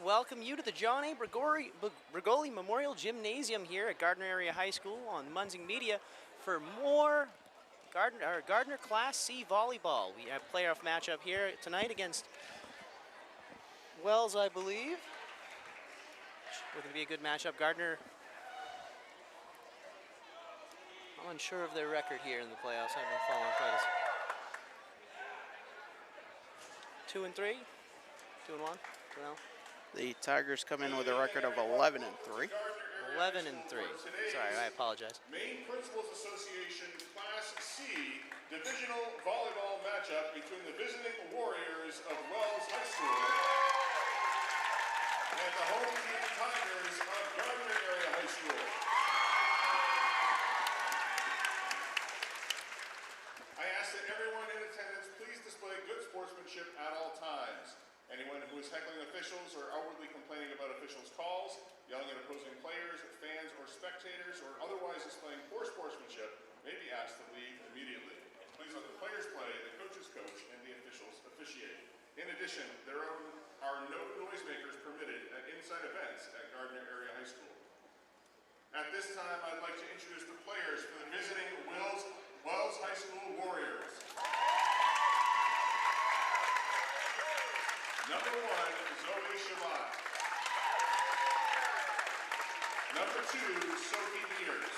welcome you to the John A. Brigoli Memorial Gymnasium here at Gardiner Area High School on Munzing Media for more Gardiner Class C volleyball. We have a playoff matchup here tonight against Wells, I believe. It's going to be a good matchup. Gardiner, I'm unsure of their record here in the playoffs. I've been following quite as 2-3, 2-1, 2-0. The Tigers come in with a record of 11-3. 11-3. Sorry, I apologize. Maine Principals Association Class C Divisional Volleyball matchup between the visiting Warriors of Wells High School and the home team Tigers of Gardiner Area High School. I ask that everyone in attendance please display good sportsmanship at all times. Anyone who is heckling officials or outwardly complaining about officials' calls, yelling at opposing players, fans, or spectators, or otherwise displaying poor sportsmanship may be asked to leave immediately. Please let the players play, the coaches coach, and the officials officiate. In addition, there are no noisemakers permitted at inside events at Gardiner Area High School. At this time, I'd like to introduce the players for the visiting Wells High School Warriors. Number 1, Zoe Shabbat. Number 2, Sophie Peters.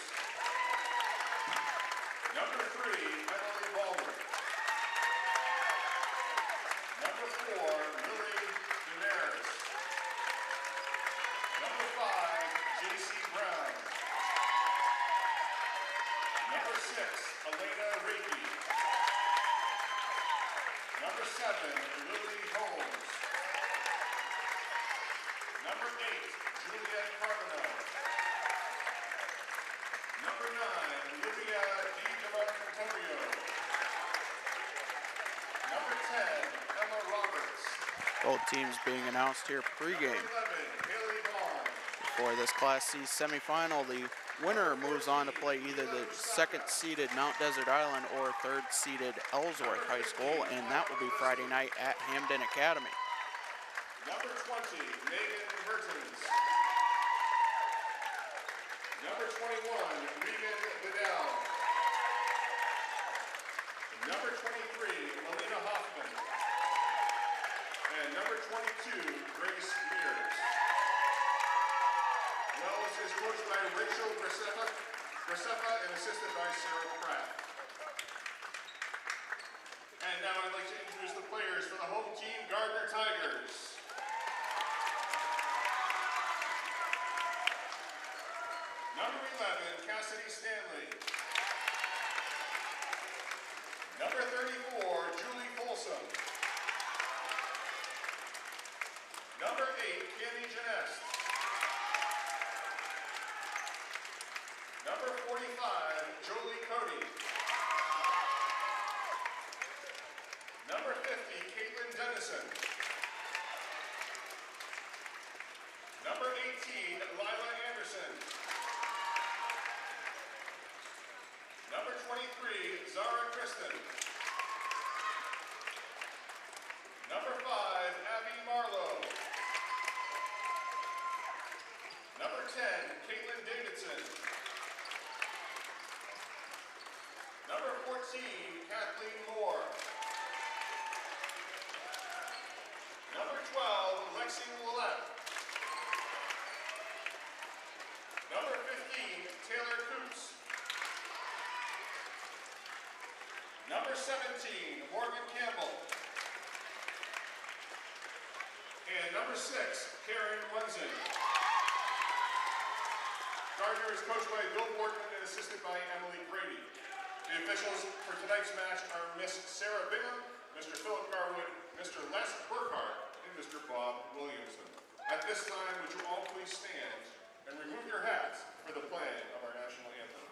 Number 3, Emily Baldwin. Number 4, Lily Damaris. Number 5, J.C. Brown. Number 6, Elena Reiki. Number 7, Lily Holmes. Number 8, Juliette Carbonell. Number 9, Livia Di Giovanni. Number 10, Emma Roberts. Both teams being announced here pregame. Number 11, Haley Vaughn. For this Class C semifinal, the winner moves on to play either the second-seeded Mount Desert Island or third-seeded Ellsworth High School, and that will be Friday night at Hamden Academy. Number 20, Megan Mertens. Number 21, Regan Vidal. Number 23, Melina Hoffman. And number 22, Grace Mears. Wells is coached by Rachel Graceffa and assisted by Sarah Pratt. And now I'd like to introduce the players for the home team, Gardiner Tigers. Number 11, Cassidy Stanley. Number 34, Julie Folsom. Number 8, Cami Janest. Number 45, Jolie Cody. Number 50, Caitlin Dennison. Number 18, Lila Anderson. Number 23, Zara Kristen. Number 5, Abby Marlowe. Number 10, Caitlin Davidson. Number 14, Kathleen Moore. Number 12, Lexi Willette. Number 15, Taylor Coots. Number 17, Morgan Campbell. And number 6, Karen Munzing. Gardiner is coached by Bill Bortman and assisted by Emily Brady. The officials for tonight's match are Miss Sarah Bingham, Mr. Philip Garwood, Mr. Les Burkhart, and Mr. Bob Williamson. At this time, would you all please stand and remove your hats for the playing of our national anthem.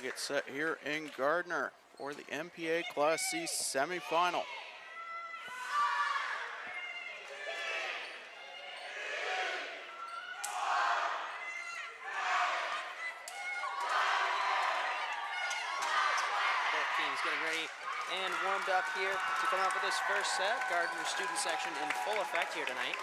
get set here in Gardiner for the MPA Class C semifinal. Both teams getting ready and warmed up here to come out for this first set. Gardiner student section in full effect here tonight.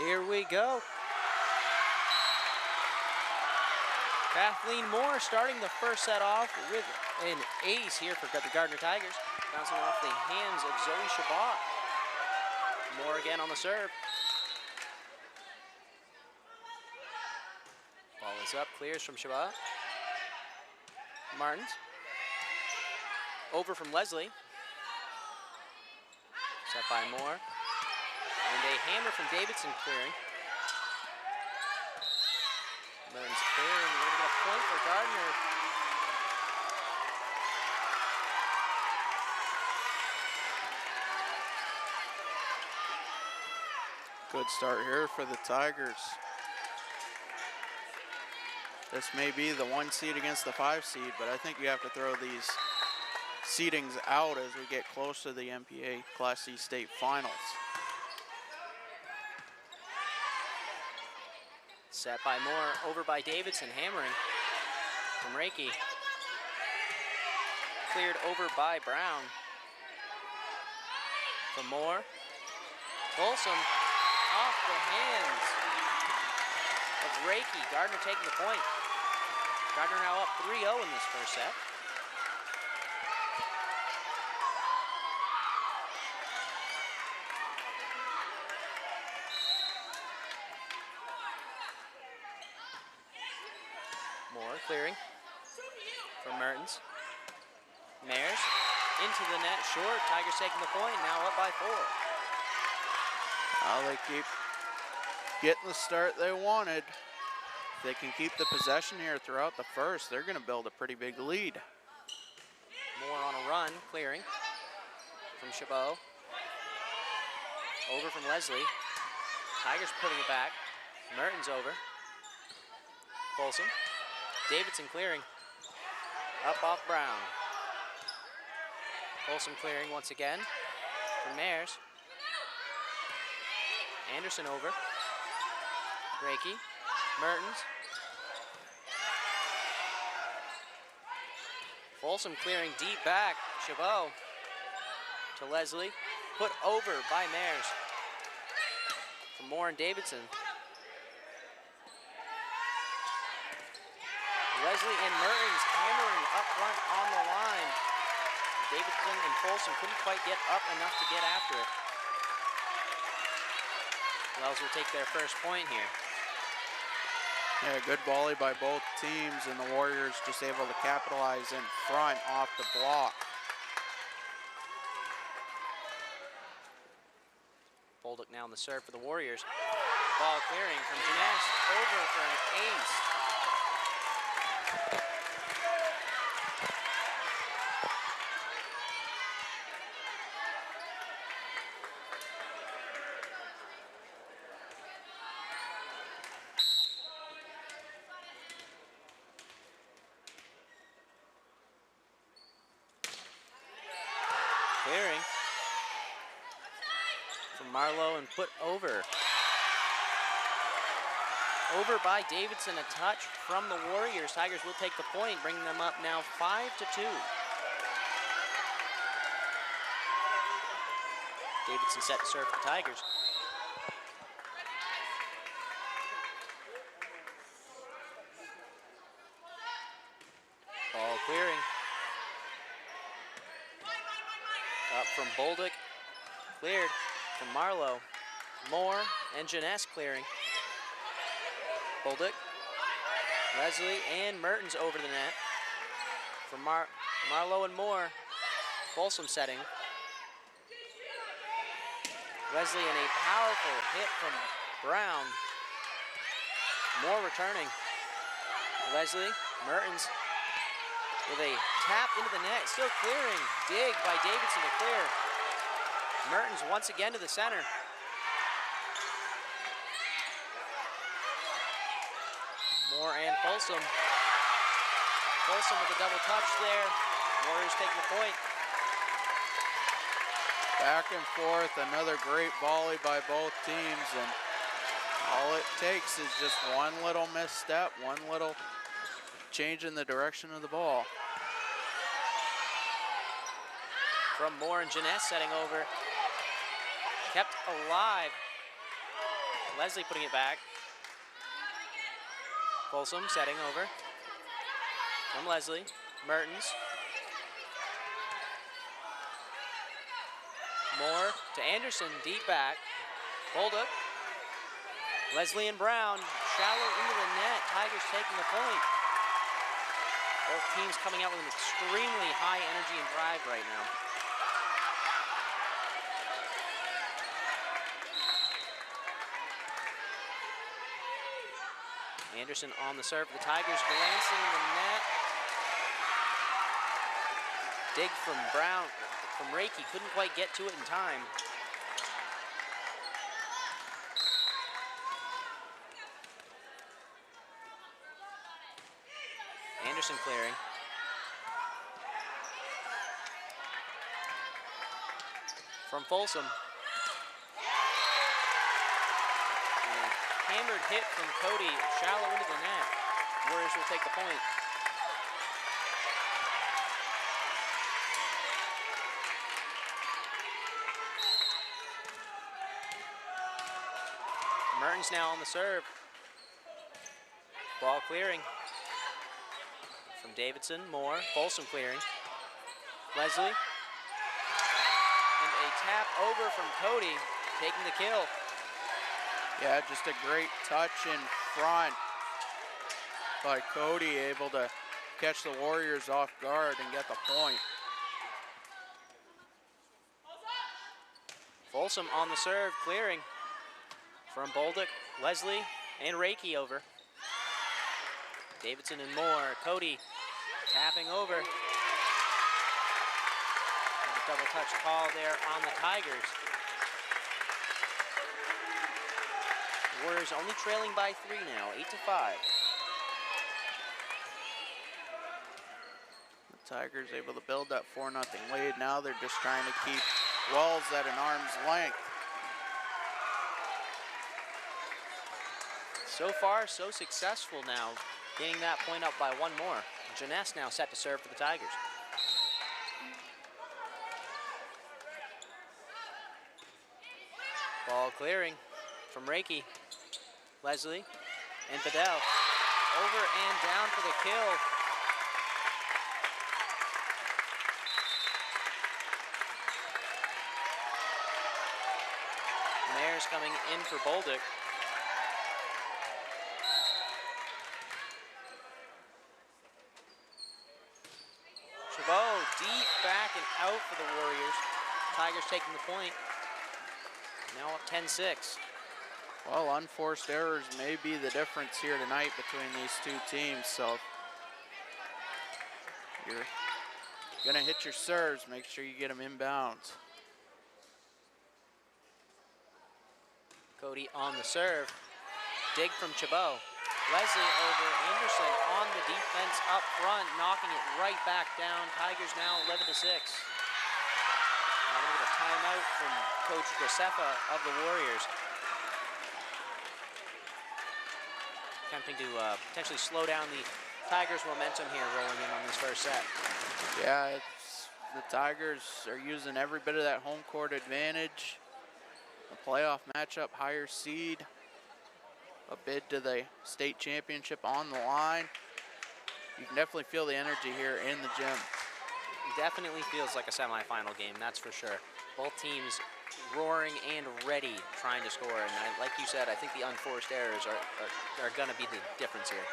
Here we go. Kathleen Moore starting the first set off with an ace here for the Gardiner Tigers. Bouncing off the hands of Zoe Shabbat. Moore again on the serve. Ball is up, clears from Shabbat. Martins. Over from Leslie. Set by Moore. And a hammer from Davidson clearing. Martins clearing. We're going to get a point for Gardiner. Good start here for the Tigers. This may be the 1 seed against the 5 seed, but I think you have to throw these seedings out as we get close to the MPA Class C state finals. Set by Moore, over by Davidson, hammering from Reiki. Cleared over by Brown. From Moore. Folsom off the hands of Reiki. Gardiner taking the point. Gardiner now up 3-0 in this first set. Moore clearing from Mertens. Mayers into the net short. Tigers taking the point, now up by 4. Well, they keep getting the start they wanted. If they can keep the possession here throughout the first, they're going to build a pretty big lead. Moore on a run, clearing from Chabot. Over from Leslie. Tigers putting it back. Mertens over. Folsom. Davidson clearing. Up off Brown. Folsom clearing once again from Mayers. Anderson over. Reiki. Mertens. Folsom clearing deep back. Chabot to Leslie. Put over by Mayers. From Moore and Davidson. Leslie and Mertens hammering up front on the line. Davidson and Folsom couldn't quite get up enough to get after it. Wells will take their first point here. Yeah, good volley by both teams, and the Warriors just able to capitalize in front off the block. Bolduc now on the serve for the Warriors. Ball clearing from Jeunesse, over for an ace. Clearing from Marlowe and put over. Over by Davidson, a touch from the Warriors. Tigers will take the point, bringing them up now 5-2. Davidson set to serve for the Tigers. Ball clearing. Up from Bolduc, cleared from Marlowe. Moore and Jeunesse clearing. Bolduc, Leslie, and Mertens over the net. For Marlowe and Moore. Folsom setting. Leslie and a powerful hit from Brown. Moore returning. Leslie, Mertens with a tap into the net, still clearing. Dig by Davidson to clear. Mertens once again to the center. Moore and Folsom. Folsom with a double touch there. Warriors taking the point. Back and forth, another great volley by both teams, and all it takes is just one little misstep, one little change in the direction of the ball. From Moore and Jeunesse setting over. Kept alive. Leslie putting it back. Folsom setting over. From Leslie. Mertens. Moore to Anderson, deep back. Bolduc. Leslie and Brown, shallow into the net. Tigers taking the point. Both teams coming out with an extremely high energy and drive right now. Anderson on the serve for the Tigers, glancing the net. Dig from Brown, from Reiki, couldn't quite get to it in time. Anderson clearing. From Folsom. Hammered hit from Cody, shallow into the net. Warriors will take the point. Mertens now on the serve. Ball clearing. From Davidson, Moore, Folsom clearing. Leslie. And a tap over from Cody, taking the kill. Yeah, just a great touch in front by Cody, able to catch the Warriors off guard and get the point. Folsom on the serve, clearing. From Bolduc, Leslie, and Reiki over. Davidson and Moore, Cody tapping over. There's a double touch call there on the Tigers. Warriors only trailing by 3 now, 8-5. The Tigers able to build that 4-0 lead. Now they're just trying to keep Wells at an arm's length. So far, so successful now, getting that point up by 1 more. Jeunesse now set to serve for the Tigers. Ball clearing from Reiki. Leslie and Bedell. Over and down for the kill. Mayers coming in for Bolduc. Chabot deep back and out for the Warriors. Tigers taking the point. Now up 10-6. Well, unforced errors may be the difference here tonight between these two teams, so if you're gonna hit your serves, make sure you get them inbounds. Cody on the serve. Dig from Chabot. Leslie over Anderson on the defense up front, knocking it right back down. Tigers now 11-6. Now we're going to get a timeout from Coach Graceffa of the Warriors. Attempting to potentially slow down the Tigers' momentum here rolling in on this first set. Yeah, the Tigers are using every bit of that home court advantage. A playoff matchup, higher seed. A bid to the state championship on the line. You can definitely feel the energy here in the gym. definitely feels like a semifinal game, that's for sure. Both teams roaring and ready, trying to score. And like you said, I think the unforced errors are going to be the difference here.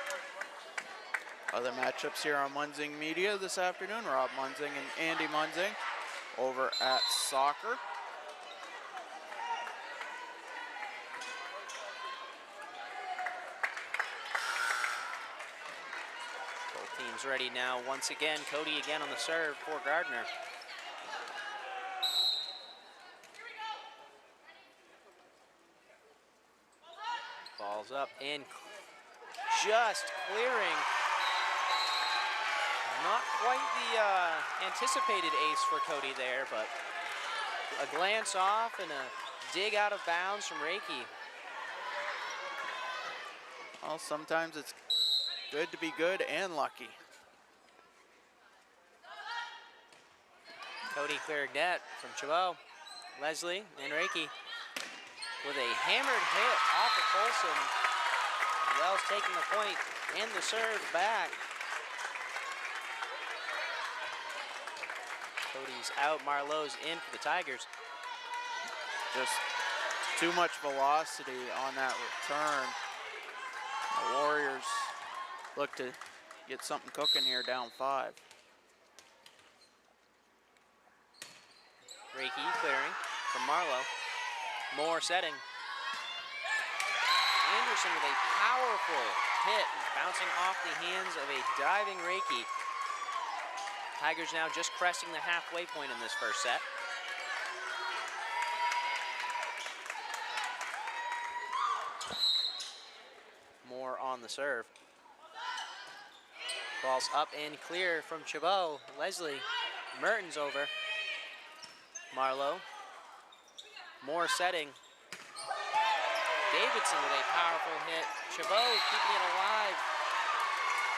Other matchups here on Munzing Media this afternoon, Rob Munzing and Andy Munzing over at soccer. Both teams ready now. Once again, Cody again on the serve for Gardiner. Ball's up and just clearing. Not quite the anticipated ace for Cody there, but a glance off and a dig out of bounds from Reiki. Well, sometimes it's good to be good and lucky. Cody clearing net from Chabot. Leslie and Reiki with a hammered hit off of Folsom. Wells taking the point and the serve back. Cody's out, Marlowe's in for the Tigers. Just too much velocity on that return. The Warriors look to get something cooking here, down 5. Reiki clearing from Marlowe. Moore setting. Anderson with a powerful hit, bouncing off the hands of a diving Reiki. Tigers now just cresting the halfway point in this first set. Moore on the serve. Ball's up and clear from Chabot. Leslie, Mertens over. Marlowe. Moore setting. Davidson with a powerful hit. Chabot keeping it alive.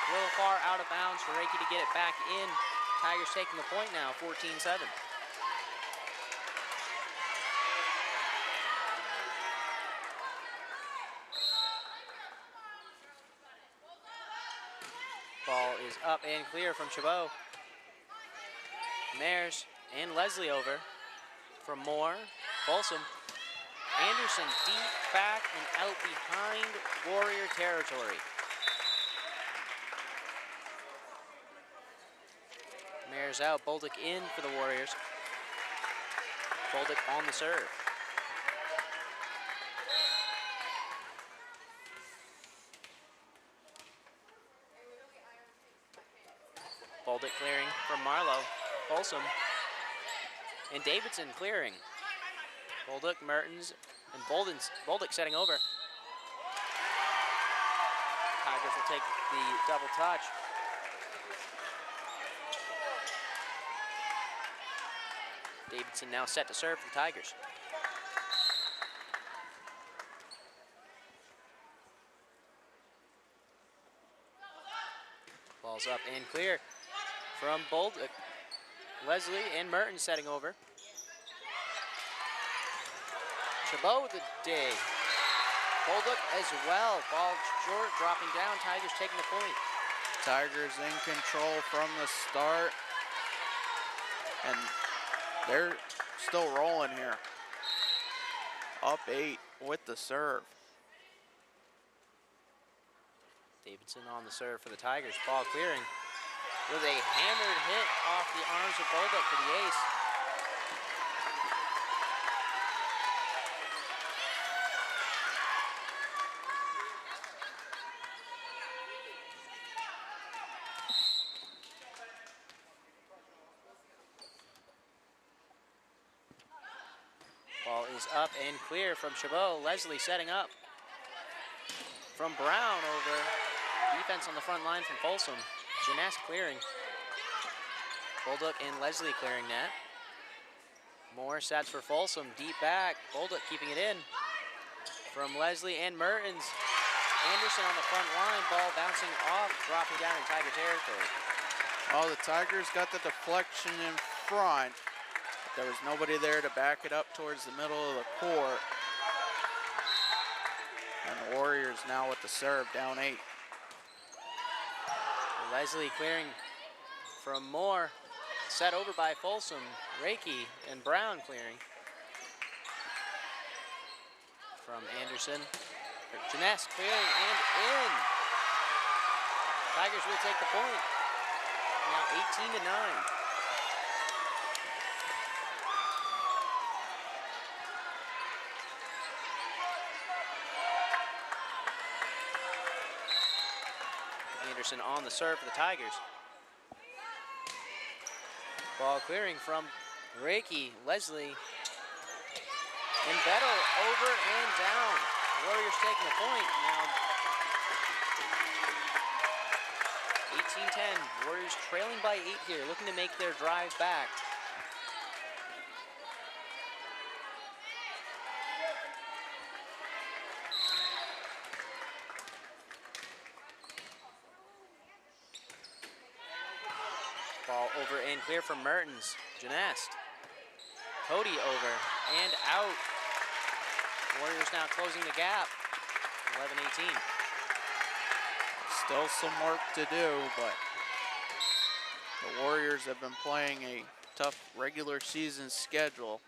A little far out of bounds for Reiki to get it back in. Tigers taking the point now, 14-7. Ball is up and clear from Chabot. Mares and Leslie over from Moore. Folsom. Anderson deep back and out behind Warrior territory. Mares out, Bolduc in for the Warriors. Bolduc on the serve. Bolduc clearing from Marlowe. Folsom. And Davidson clearing. Bolduc, Mertens, and Bolduc setting over. Tigers will take the double touch. Davidson now set to serve for the Tigers. Ball's up and clear from Bolduc. Leslie and Mertens setting over. Chabot with a dig. Bolduc as well. Ball short, dropping down. Tigers taking the point. Tigers in control from the start. And they're still rolling here. Up 8 with the serve. Davidson on the serve for the Tigers. Ball clearing with a hammered hit off the arms of Bolduc for the ace. Ball is up and clear from Chabot. Leslie setting up from Brown over. Defense on the front line from Folsom. Jeunesse clearing. Bolduc and Leslie clearing net. Moore sets for Folsom. Deep back. Bolduc keeping it in. From Leslie and Mertens. Anderson on the front line. Ball bouncing off. Dropping down in Tiger territory. Oh, the Tigers got the deflection in front. There was nobody there to back it up towards the middle of the court. And the Warriors now with the serve, down 8. Leslie clearing from Moore. Set over by Folsom, Reiki, and Brown clearing. From Anderson. Jeunesse clearing and in. Tigers will take the point. Now 18-9. Anderson on the serve for the Tigers. Ball clearing from Reiki, Leslie, and Bettle over and down. Warriors taking the point now. 18-10, Warriors trailing by 8 here, looking to make their drive back. Ball over and clear from Mertens. Jeunesse. Cody over and out. Warriors now closing the gap. 11-18. Still some work to do, but the Warriors have been playing a tough regular season schedule.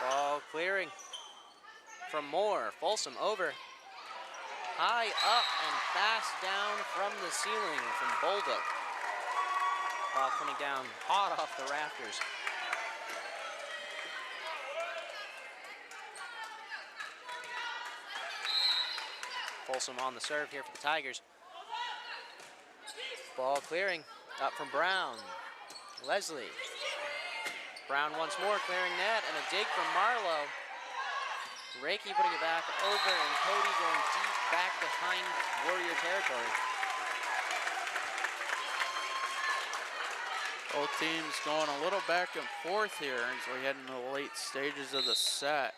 Ball clearing from Moore. Folsom over. High up and fast down from the ceiling from Bolduc. Ball coming down hot off the rafters. Folsom on the serve here for the Tigers. Ball clearing up from Brown. Leslie. Brown once more clearing net and a dig from Marlowe. Reiki putting it back over and Cody going deep back behind Warrior territory. Both teams going a little back and forth here as we head into the late stages of the set.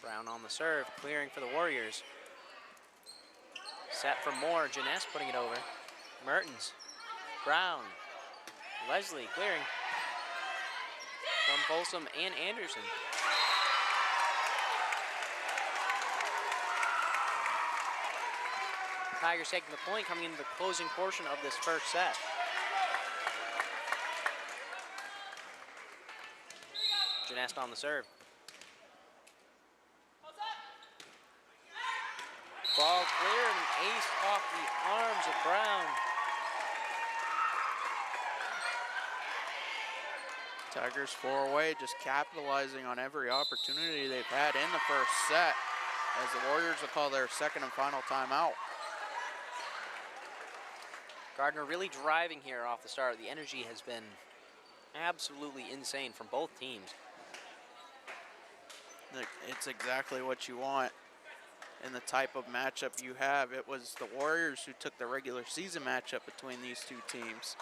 Brown on the serve, clearing for the Warriors. Set from Moore, Jeunesse putting it over. Mertens, Brown, Leslie clearing from Folsom and Anderson. Tigers taking the point coming into the closing portion of this first set. Jeunesse on the serve. Ball clear and ace off the arms of Brown. Tigers 4 away, just capitalizing on every opportunity they've had in the first set as the Warriors will call their second and final timeout. Gardiner really driving here off the start. The energy has been absolutely insane from both teams. It's exactly what you want in the type of matchup you have. It was the Warriors who took the regular season matchup between these two teams.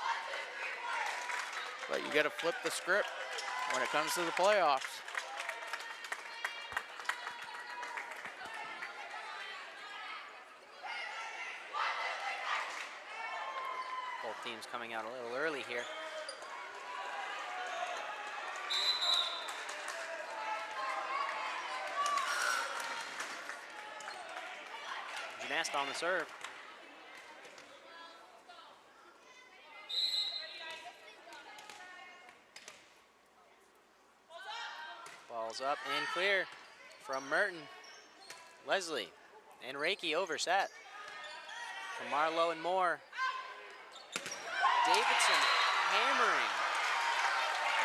But you got to flip the script when it comes to the playoffs. Both teams coming out a little early here. Jeunesse on the serve. Ball's up and clear from Merton. Leslie and Reiki over set. From Marlowe and Moore. Davidson hammering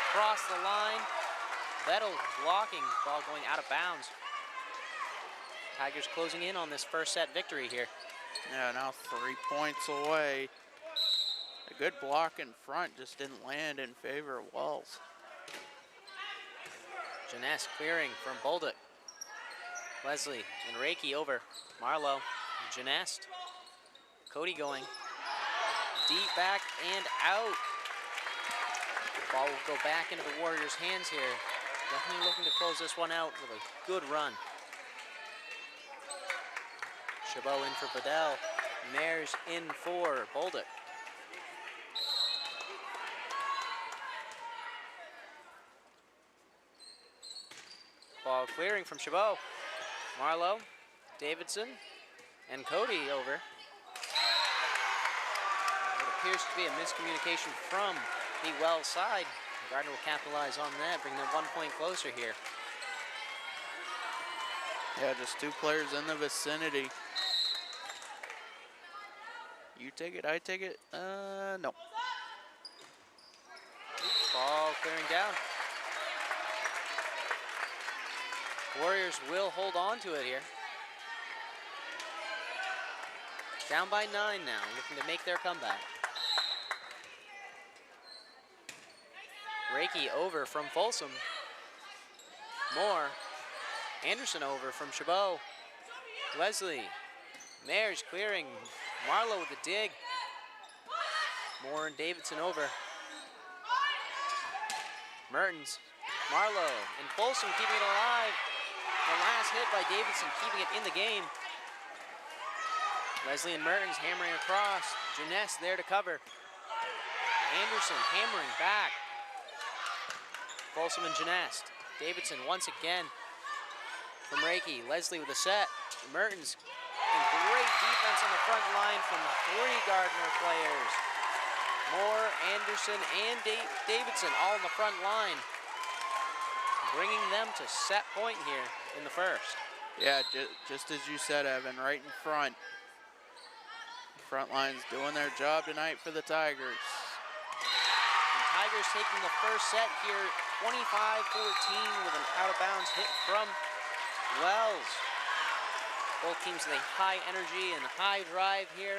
across the line. Bettle blocking, ball going out of bounds. Tigers closing in on this first set victory here. Yeah, now 3 points away. A good block in front, just didn't land in favor of Wells. Jeunesse clearing from Bolduc. Leslie and Reiki over. Marlowe, Jeunesse. Cody going deep back and out. Ball will go back into the Warriors' hands here. Definitely looking to close this one out with a good run. Chabot in for Bedell. Mares in for Bolduc. Ball clearing from Chabot. Marlowe, Davidson, and Cody over. It appears to be a miscommunication from the Wells side. Gardner will capitalize on that, bring them 1 point closer here. Yeah, just 2 players in the vicinity. You take it, I take it. No. Ball clearing down. Warriors will hold on to it here. Down by 9 now, looking to make their comeback. Reiki over from Folsom. Moore. Anderson over from Chabot. Leslie. Mayers clearing. Marlowe with the dig. Moore and Davidson over. Mertens. Marlowe and Folsom keeping it alive. The last hit by Davidson keeping it in the game. Leslie and Mertens hammering across. Jeunesse there to cover. Anderson hammering back. Folsom and Jeunesse. Davidson once again from Reiki. Leslie with a set. Mertens. And great defense on the front line from 3 Gardner players. Moore, Anderson, and Davidson all in the front line. Bringing them to set point here in the first. Yeah, just as you said, Evan, right in front. The front line's doing their job tonight for the Tigers. And Tigers taking the first set here, 25-14 with an out-of-bounds hit from Wells. Both teams with a high energy and high drive here,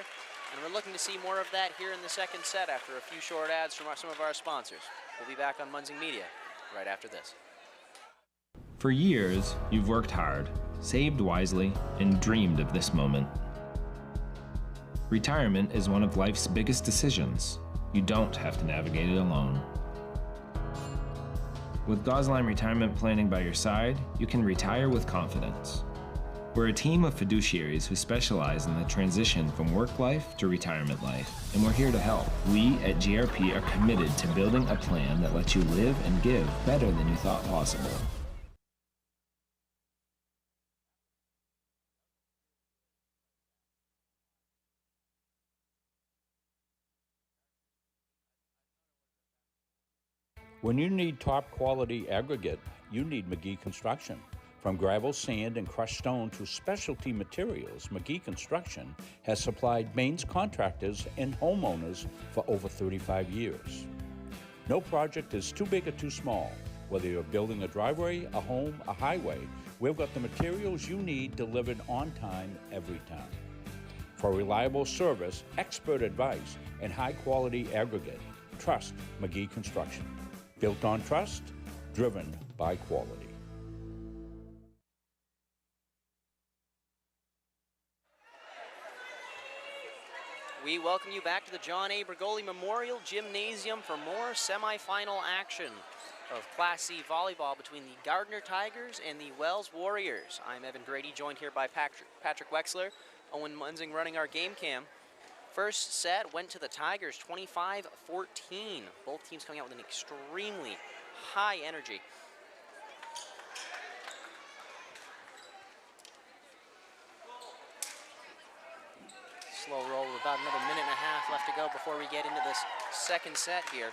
and we're looking to see more of that here in the second set after a few short ads from some of our sponsors. We'll be back on Munsing Media right after this. For years, you've worked hard, saved wisely, and dreamed of this moment. Retirement is one of life's biggest decisions. You don't have to navigate it alone. With Gosline Retirement Planning by your side, you can retire with confidence. We're a team of fiduciaries who specialize in the transition from work life to retirement life, and we're here to help. We at GRP are committed to building a plan that lets you live and give better than you thought possible. When you need top quality aggregate, you need McGee Construction. From gravel, sand, and crushed stone to specialty materials, McGee Construction has supplied Maine's contractors and homeowners for over 35 years. No project is too big or too small. Whether you're building a driveway, a home, a highway, we've got the materials you need delivered on time every time. For reliable service, expert advice, and high-quality aggregate, trust McGee Construction. Built on trust, driven by quality. We welcome you back to the John A. Bergoli Memorial Gymnasium for more semifinal action of Class C volleyball between the Gardner Tigers and the Wells Warriors. I'm Evan Grady, joined here by Patrick Wexler, Owen Munsing running our game cam. First set went to the Tigers, 25-14. Both teams coming out with an extremely high energy. Slow roll with about another minute and a half left to go before we get into this second set here.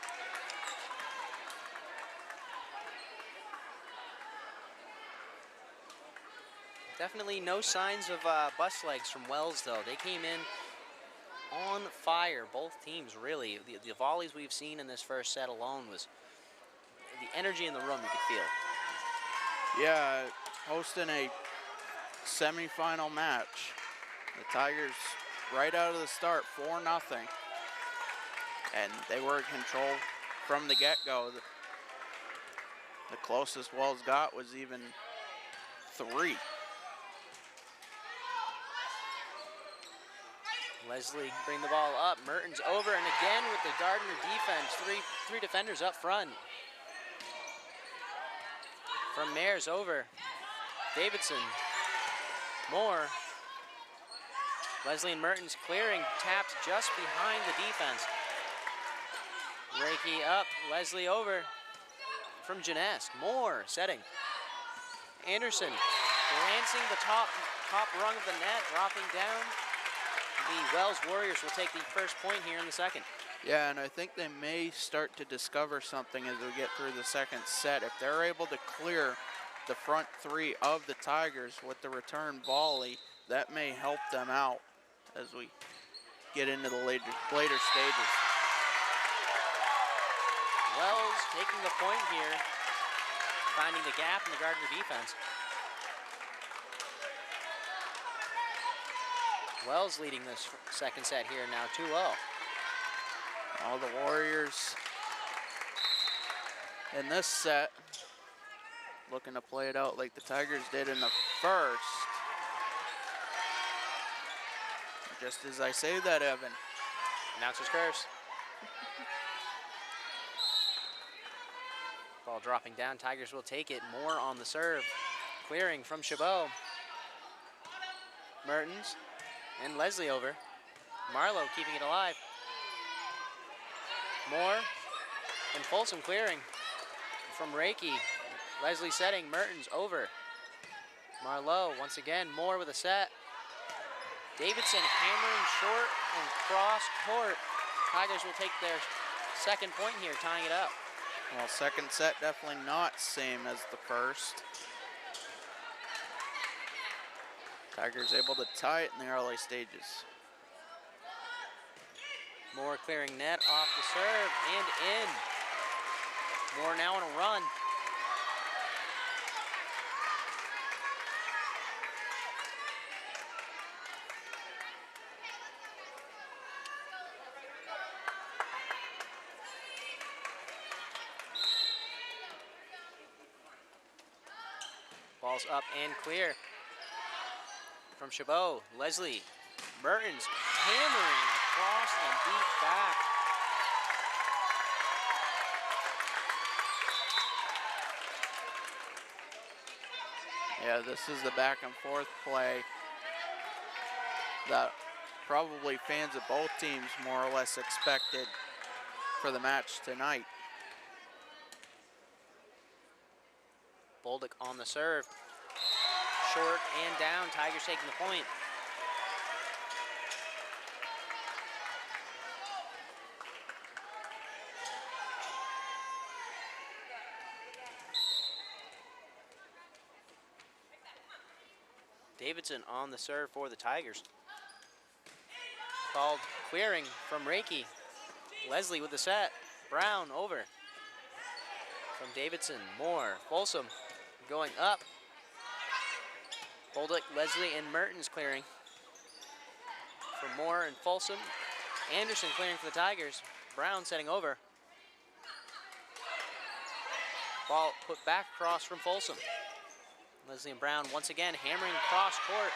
Definitely no signs of bus legs from Wells, though. They came in on fire, both teams, really. The volleys we've seen in this first set alone was the energy in the room you could feel. Yeah, hosting a semifinal match. The Tigers, right out of the start, 4-0. And they were in control from the get-go. The closest Wells got was even 3. Leslie bring the ball up. Mertens over, and again with the Gardner defense. Three defenders up front. From Mayers over. Davidson. Moore. Leslie and Mertens clearing. Tapped just behind the defense. Reiki up. Leslie over. From Jeunesse. Moore setting. Anderson glancing the top rung of the net, dropping down. The Wells Warriors will take the first point here in the second. Yeah, and I think they may start to discover something as we get through the second set. If they're able to clear the front three of the Tigers with the return volley, that may help them out as we get into the later stages. Wells taking the point here, finding the gap in the Gardiner defense. Wells leading this second set here now 2-0. All the Warriors in this set looking to play it out like the Tigers did in the first. Just as I say that, Evan. Announcer's curse. Ball dropping down, Tigers will take it. Moore on the serve, clearing from Chabot. Mertens and Leslie over. Marlowe keeping it alive. Moore and Folsom clearing from Reiki. Leslie setting, Mertens over. Marlowe once again, Moore with a set. Davidson hammering short and cross court. Tigers will take their second point here, tying it up. Well, second set definitely not same as the first. Tigers able to tie it in the early stages. Moore clearing net off the serve and in. Moore now on a run. Ball's up and clear from Chabot. Leslie, Mertens hammering across and deep back. Yeah, this is the back and forth play that probably fans of both teams more or less expected for the match tonight. Bolduc on the serve. Short and down, Tigers taking the point. Davidson on the serve for the Tigers. Called clearing from Reiki. Leslie with the set. Brown over. From Davidson, Moore, Folsom going up. Bolduc, Leslie, and Mertens clearing. For Moore and Folsom. Anderson clearing for the Tigers. Brown setting over. Ball put back across from Folsom. Leslie and Brown once again hammering cross court.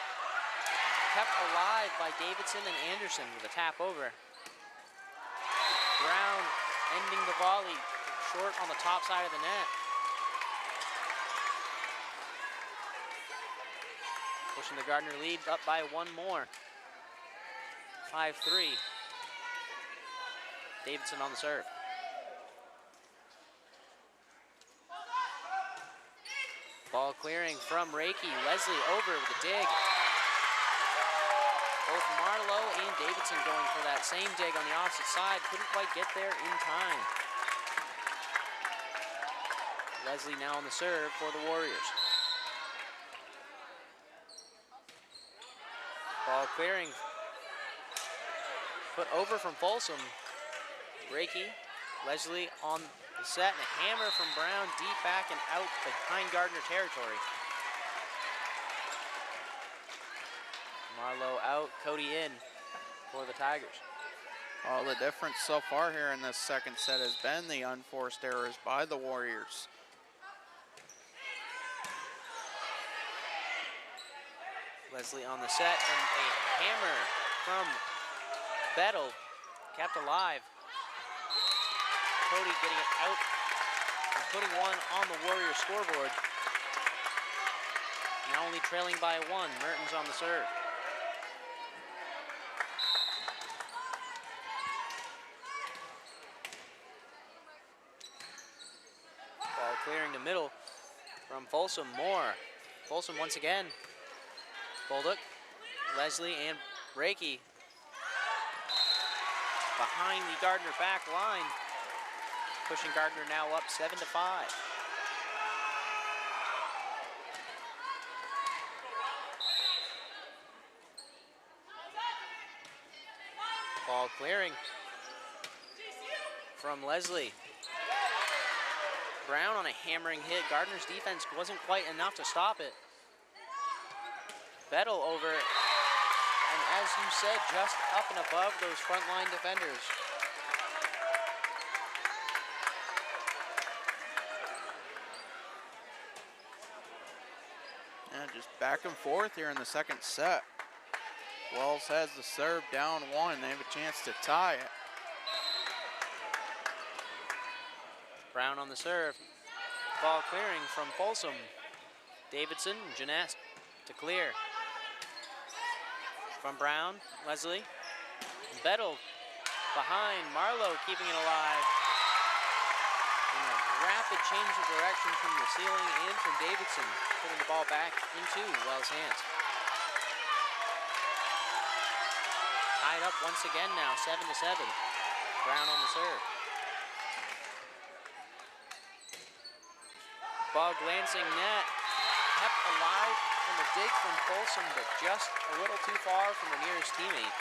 Kept alive by Davidson and Anderson with a tap over. Brown ending the volley short on the top side of the net. Pushing the Gardiner lead up by one more. 5-3. Davidson on the serve. Ball clearing from Reiki. Leslie over with a dig. Both Marlowe and Davidson going for that same dig on the opposite side. Couldn't quite get there in time. Leslie now on the serve for the Warriors. Ball clearing. Put over from Folsom. Reiki. Leslie on the set, and a hammer from Brown deep back and out behind Gardiner territory. Marlowe out, Cody in for the Tigers. All the difference so far here in this second set has been the unforced errors by the Warriors. Leslie on the set, and a hammer from Bettle, kept alive. Cody getting it out and putting one on the Warriors scoreboard. Now only trailing by one. Mertens on the serve. Ball clearing to middle from Folsom. Moore Folsom once again. Bolduc, Leslie, and Reiki behind the Gardiner back line, pushing Gardiner now up 7-5. Ball clearing from Leslie. Brown on a hammering hit. Gardiner's defense wasn't quite enough to stop it. Bettel over, and as you said, just up and above those frontline defenders. And just back and forth here in the second set. Wells has the serve down 1. They have a chance to tie it. Brown on the serve. Ball clearing from Folsom. Davidson, Janess to clear. From Brown, Leslie. Bettel behind. Marlowe keeping it alive. And a rapid change of direction from the ceiling and from Davidson, putting the ball back into Wells' hands. Tied up once again now, 7-7. Brown on the serve. Ball glancing net, kept alive from a dig from Folsom, but just a little too far from the nearest teammate.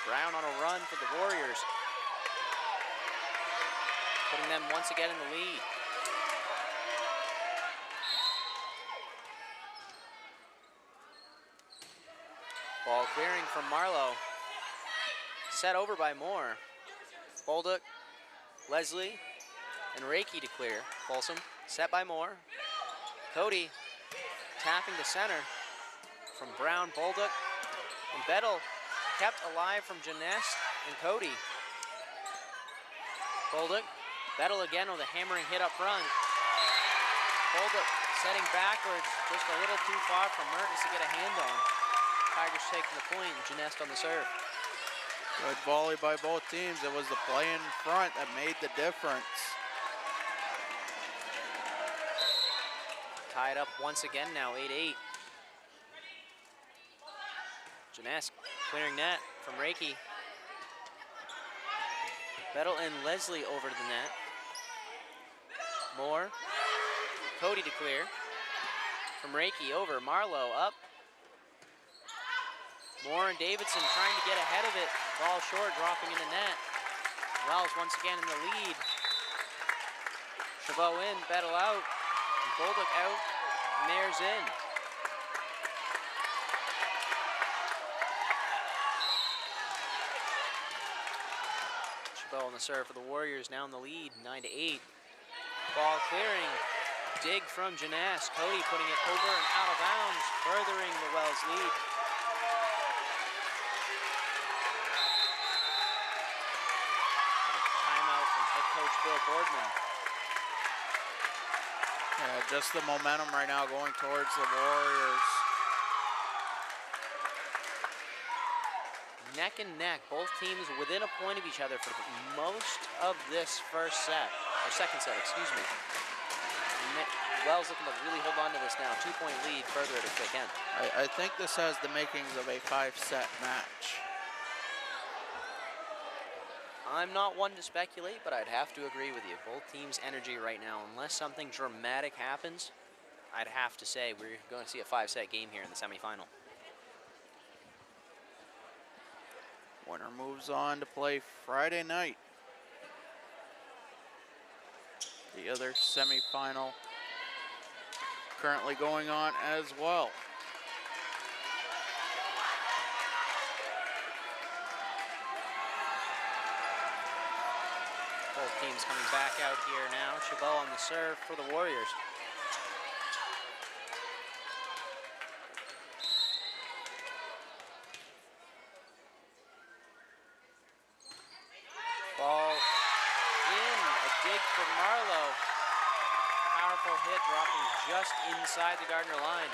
Brown on a run for the Warriors, putting them once again in the lead. Ball clearing from Marlowe. Set over by Moore. Bolduc, Leslie, and Reiki to clear. Folsom, set by Moore. Cody, tapping to center from Brown, Bolduc, and Bettel kept alive from Janess and Cody. Bolduc, Bettel again with a hammering hit up front. Bolduc setting backwards, just a little too far for Mertens to get a hand on. Tigers taking the point, and Janess on the serve. Good volley by both teams. It was the play in front that made the difference. Tied up once again now, 8-8. Janess clearing net from Reiki. Bettel and Leslie over to the net. Moore, Cody to clear. From Reiki over, Marlowe up. Moore and Davidson trying to get ahead of it. Ball short, dropping in the net. Wells once again in the lead. Chabot in, Bettel out. Bolduc out, Mayor's in. Chabot on the serve for the Warriors, now in the lead, 9-8. Ball clearing, dig from Janess. Cody putting it over and out of bounds, furthering the Wells lead. Timeout from head coach Bill Boardman. Yeah, just the momentum right now going towards the Warriors. Neck and neck, both teams within a point of each other for most of this second set, excuse me. Wells looking to really hold on to this now. 2-point lead further if they can. I think this has the makings of a 5-set match. I'm not one to speculate, but I'd have to agree with you. Both teams' energy right now, unless something dramatic happens, I'd have to say we're going to see a 5-set game here in the semifinal. Winner moves on to play Friday night. The other semifinal currently going on as well. Both teams coming back out here now. Chabot on the serve for the Warriors. Ball in, a dig for Marlowe. Powerful hit, dropping just inside the Gardiner line.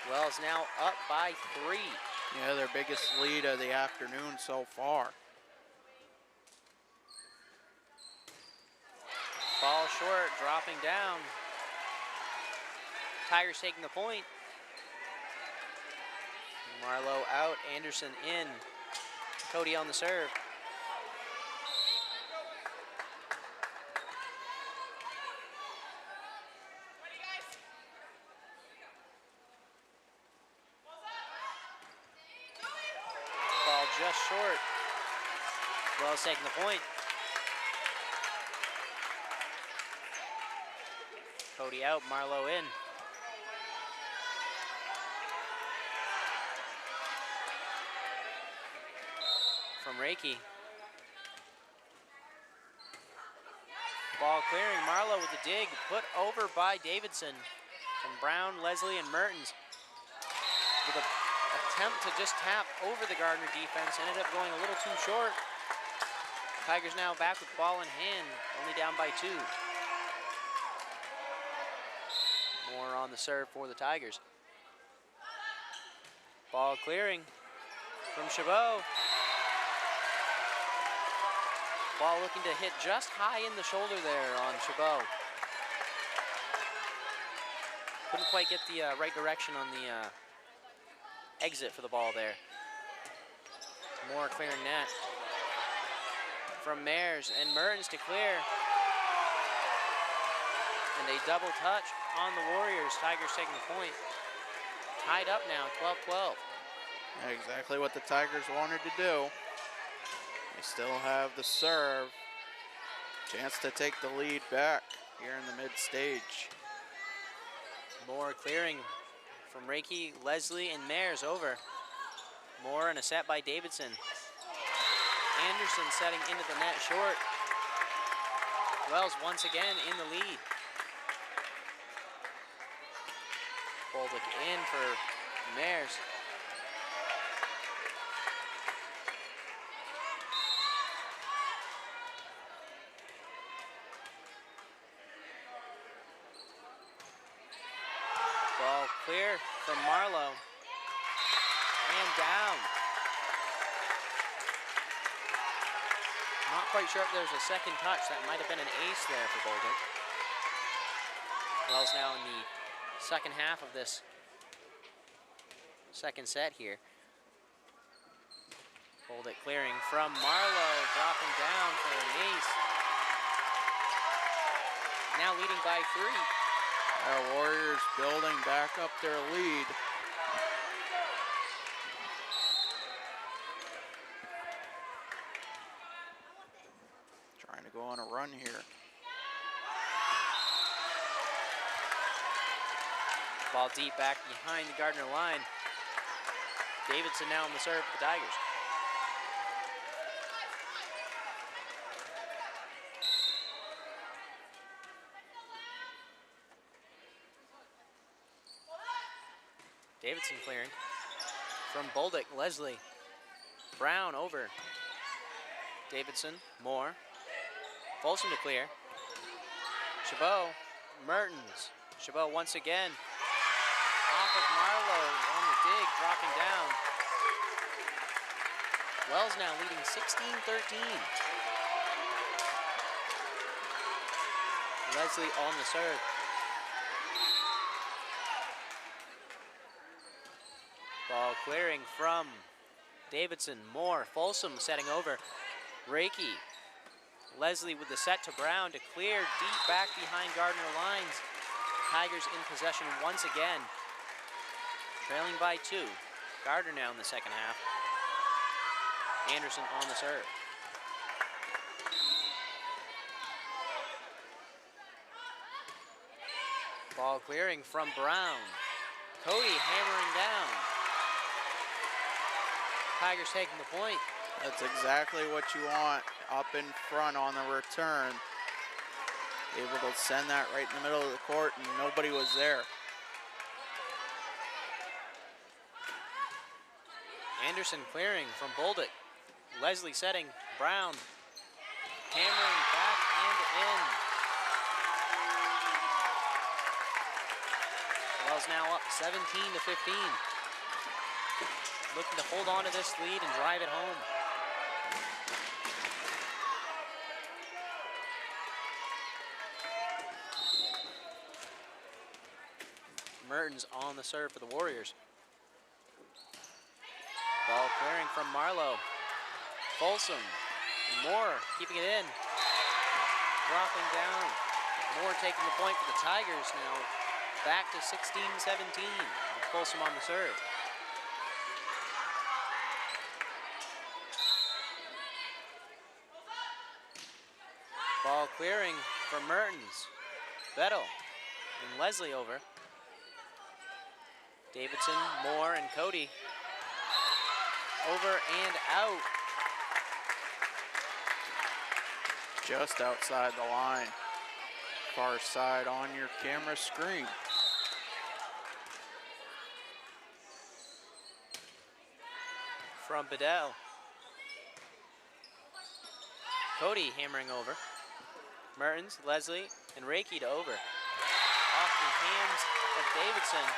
Wells now up by 3. Yeah, their biggest lead of the afternoon so far. short, dropping down. Tigers taking the point. Marlowe out, Anderson in. Cody on the serve. Ball just short. Wells taking the point. Cody out, Marlowe in. From Reiki. Ball clearing, Marlowe with the dig, put over by Davidson. From Brown, Leslie, and Mertens. With an attempt to just tap over the Gardner defense, ended up going a little too short. Tigers now back with ball in hand, only down by 2. More on the serve for the Tigers. Ball clearing from Chabot. Ball looking to hit just high in the shoulder there on Chabot. Couldn't quite get the right direction on the exit for the ball there. More clearing net. From Mayers and Mertens to clear. And a double touch on the Warriors. Tigers taking the point. Tied up now, 12-12. Exactly what the Tigers wanted to do. They still have the serve. Chance to take the lead back here in the mid-stage. More clearing from Reiki, Leslie, and Mayers over. More and a set by Davidson. Anderson setting into the net short. Wells once again in the lead. Boldick in for Mayers. Ball clear from Marlowe. And down. Not quite sure if there's a second touch. That might have been an ace there for Boldick. Wells now in the second half of this second set here. Boldick clearing from Marlowe, dropping down for an ace. Now leading by 3. Our Warriors building back up their lead. Trying to go on a run here. Ball deep back behind the Gardner line. Davidson now on the serve for the Tigers. Davidson clearing from Boldick, Leslie. Brown over. Davidson, Moore. Folsom to clear. Chabot, Mertens. Chabot once again. Off of Marlowe on the dig, dropping down. Wells now leading 16-13. Leslie on the serve. Ball clearing from Davidson. Moore, Folsom setting over. Reiki. Leslie with the set to Brown to clear deep back behind Gardner lines. Tigers in possession once again. Trailing by 2. Gardner now in the second half. Anderson on the serve. Ball clearing from Brown. Cody hammering down. Tigers taking the point. That's exactly what you want up in front on the return. Able to send that right in the middle of the court and nobody was there. Anderson clearing from Boldick. Leslie setting. Brown hammering back and in. Wells now up 17-15. Looking to hold on to this lead and drive it home. Mertens on the serve for the Warriors. Ball clearing from Marlowe. Folsom. Moore keeping it in. Dropping down. Moore taking the point for the Tigers now. Back to 16-17. Folsom on the serve. Ball clearing from Mertens. Vettel and Leslie over. Davidson, Moore, and Cody. Over and out. Just outside the line. Far side on your camera screen. From Bedell. Cody hammering over. Mertens, Leslie, and Reiki to over. Off the hands of Davidson.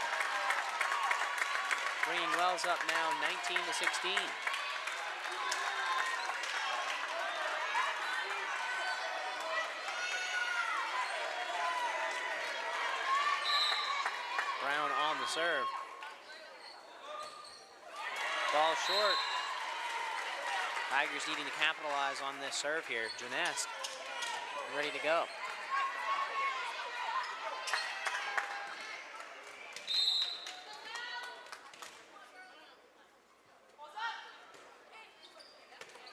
Bringing Wells up now 19-16. Brown on the serve. Ball short. Tigers needing to capitalize on this serve here. Janest ready to go.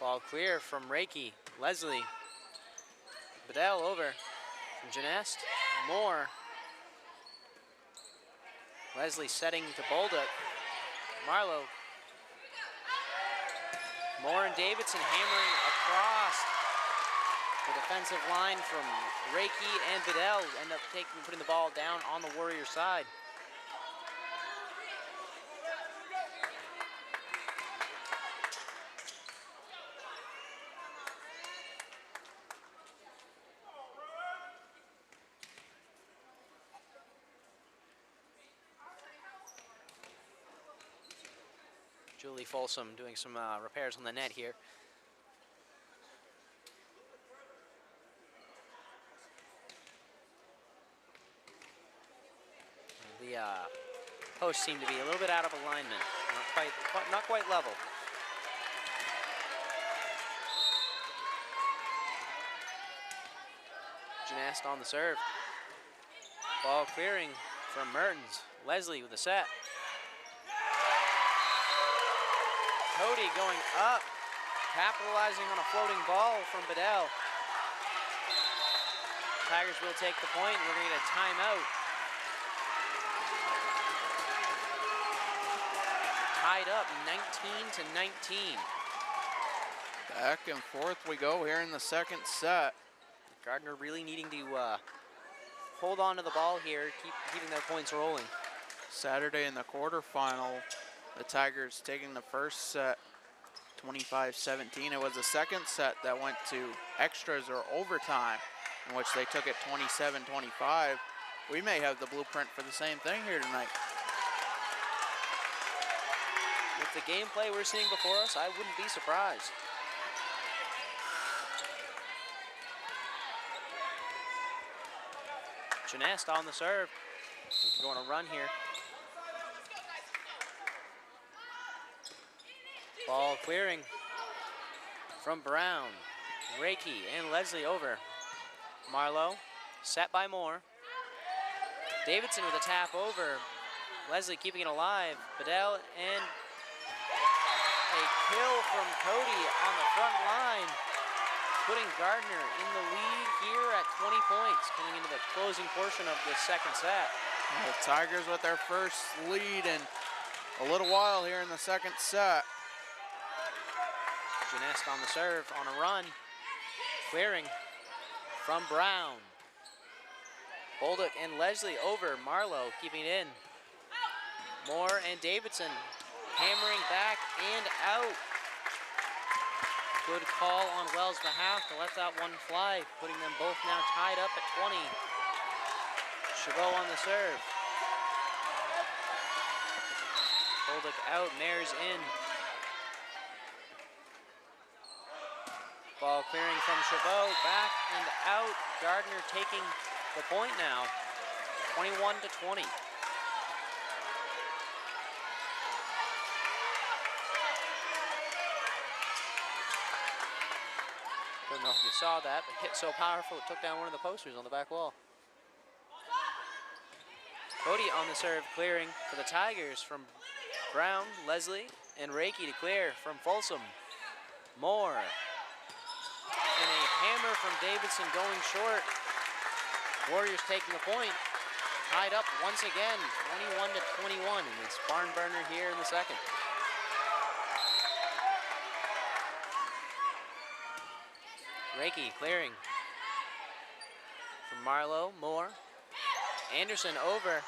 Ball clear from Reiki. Leslie. Bedell over from Janest. Moore. Leslie setting to Bolduc. Marlowe. Moore and Davidson hammering across the defensive line from Reiki and Bedell. End up putting the ball down on the Warrior side. Julie Folsom doing some repairs on the net here. The posts seem to be a little bit out of alignment, not quite level. Janest on the serve. Ball clearing from Mertens. Leslie with a set. Cody going up, capitalizing on a floating ball from Bedell. Tigers will take the point, and we're going to get a timeout. Tied up 19-19. Back and forth we go here in the second set. Gardiner really needing to hold on to the ball here, keeping their points rolling. Saturday in the quarterfinal, the Tigers taking the first set 25-17. It was the second set that went to extras or overtime, in which they took it 27-25. We may have the blueprint for the same thing here tonight. With the gameplay we're seeing before us, I wouldn't be surprised. Janest on the serve. We can go on a run here. Ball clearing from Brown. Reiki and Leslie over. Marlowe, set by Moore. Davidson with a tap over. Leslie keeping it alive. Bedell and a kill from Cody on the front line, putting Gardiner in the lead here at 20 points, coming into the closing portion of the second set. The Tigers with their first lead in a little while here in the second set. Janest on the serve, on a run. Clearing from Brown. Bolduc and Leslie over. Marlowe keeping it in. Moore and Davidson hammering back and out. Good call on Wells' behalf to let that one fly, putting them both now tied up at 20. Chabot on the serve. Bolduc out, Mares in. Ball clearing from Chabot, back and out. Gardiner taking the point now, 21-20. don't know if you saw that, but hit so powerful it took down one of the posters on the back wall. Cody on the serve, clearing for the Tigers from Brown, Leslie, and Reiki to clear from Folsom. Moore. And a hammer from Davidson going short. Warriors taking the point. Tied up once again, 21-21 in this barn burner here in the second. Reiki clearing from Marlowe, Moore. Anderson over.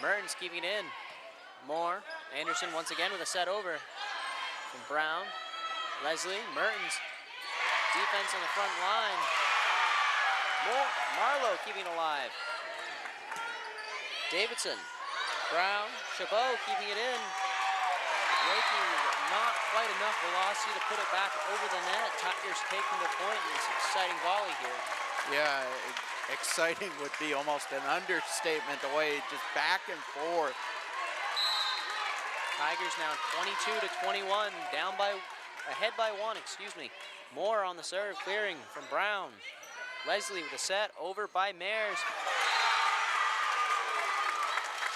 Mertens keeping it in. Moore, Anderson once again with a set over from Brown. Leslie, Mertens. Defense on the front line. Marlowe keeping it alive. Davidson, Brown, Chabot keeping it in. Reiki, not quite enough velocity to put it back over the net. Tigers taking the point in this exciting volley here. Yeah, exciting would be almost an understatement, the way just back and forth. Tigers now 22-21, ahead by one, excuse me. Moore on the serve, clearing from Brown. Leslie with a set, over by Mares.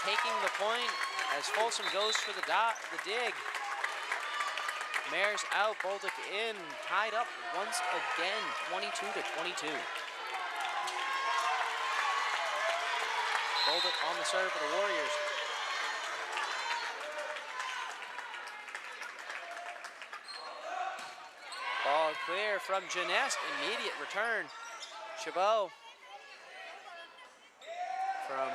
Taking the point as Folsom goes for the dig. Mares out, Bolduc in, tied up once again, 22-22. Bolduc on the serve for the Warriors. Ball clear from Jeunesse, immediate return. Chabot from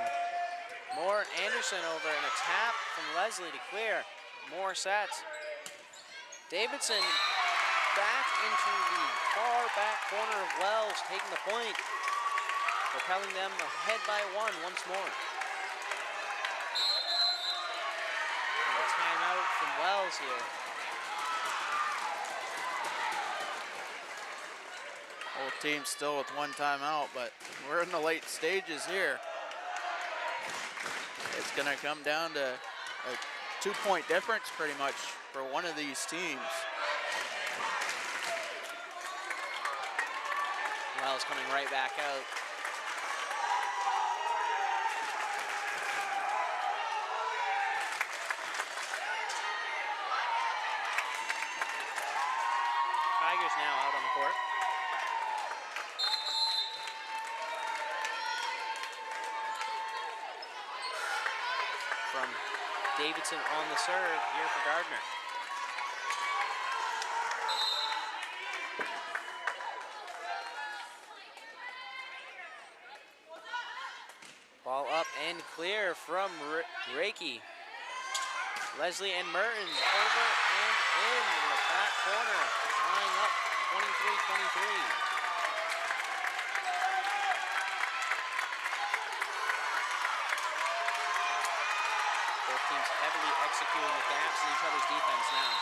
Moore, Anderson over, and a tap from Leslie to clear. Moore sets. Davidson back into the far back corner of Wells, taking the point, propelling them ahead by one once more. And a timeout from Wells here. Both teams still with one timeout, but we're in the late stages here. It's going to come down to a 2-point difference pretty much for one of these teams. Wells coming right back out. Tigers now out on the court. From Davidson on the serve here for Gardiner. Ball up and clear from Reiki. Leslie and Mertens over and in the back corner, tying up 23-23. Both teams heavily executing the gaps in each other's defense now.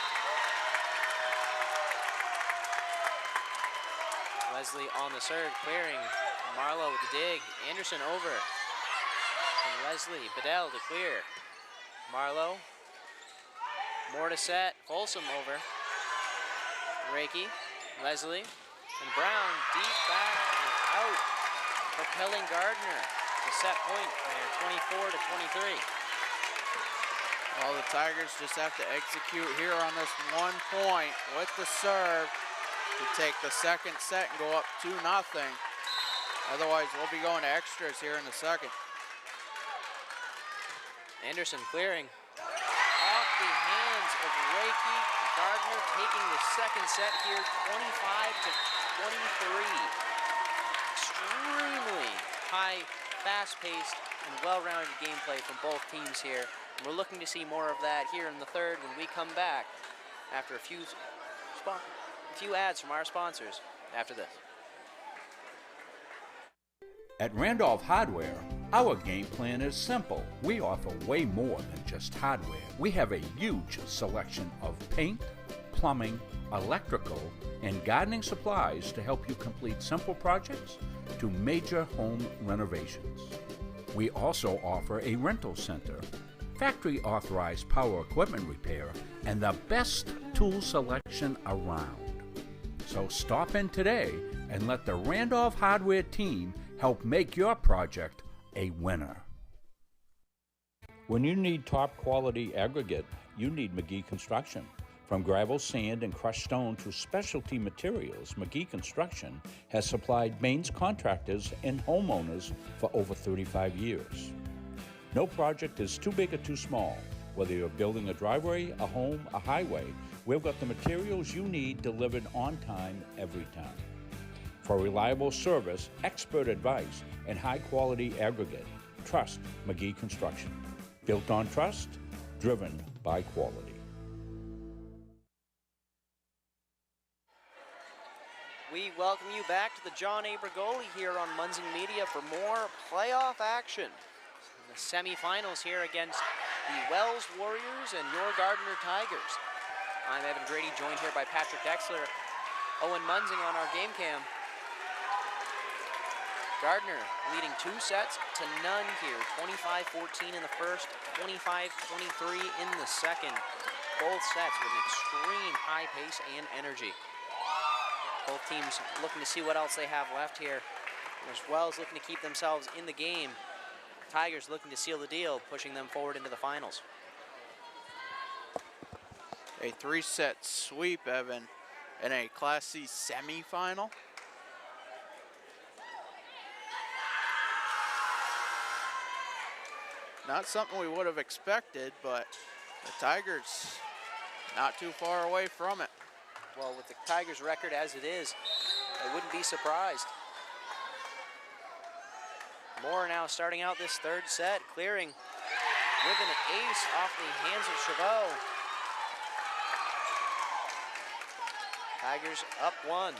Leslie on the serve, clearing. Marlowe with the dig. Anderson over. From Leslie, Bedell to clear. Marlowe. More to set. Folsom over. Reiki, Leslie, and Brown deep back and out. Propelling Gardiner to set point there, 24-23. Well, the Tigers just have to execute here on this 1 point with the serve to take the second set and go up 2-0. Otherwise, we'll be going to extras here in the second. Anderson clearing. Off the hands of Reiki. Gardiner taking the second set here, 25-23. Extremely high, fast-paced, and well-rounded gameplay from both teams here. And we're looking to see more of that here in the third when we come back after a few ads from our sponsors after this. At Randolph Hardware, our game plan is simple. We offer way more than just hardware. We have a huge selection of paint, plumbing, electrical, and gardening supplies to help you complete simple projects to major home renovations. We also offer a rental center, factory authorized power equipment repair, and the best tool selection around. So So stop in today and let the Randolph Hardware team help make your project a winner. When you need top quality aggregate, you need McGee Construction. From gravel, sand, and crushed stone to specialty materials, McGee Construction has supplied mains contractors and homeowners for over 35 years. No project is too big or too small. Whether you're building a driveway, a home, a highway, we've got the materials you need delivered on time every time. For reliable service, expert advice, and high-quality aggregate, trust McGee Construction. Built on trust, driven by quality. We welcome you back to the John A. Bergoli here on Munzing Media for more playoff action. The semifinals here against the Wells Warriors and your Gardiner Tigers. I'm Evan Grady, joined here by Patrick Dexler, Owen Munzing on our game cam. Gardiner leading 2 sets to none here, 25-14 in the first, 25-23 in the second. Both sets with extreme high pace and energy. Both teams looking to see what else they have left here, as well as looking to keep themselves in the game. Tigers looking to seal the deal, pushing them forward into the finals. A 3-set sweep, Evan, in a Class C semifinal. Not something we would have expected, but the Tigers not too far away from it. Well, with the Tigers' record as it is, I wouldn't be surprised. Moore now starting out this third set, clearing with an ace off the hands of Chabot. Tigers up 1.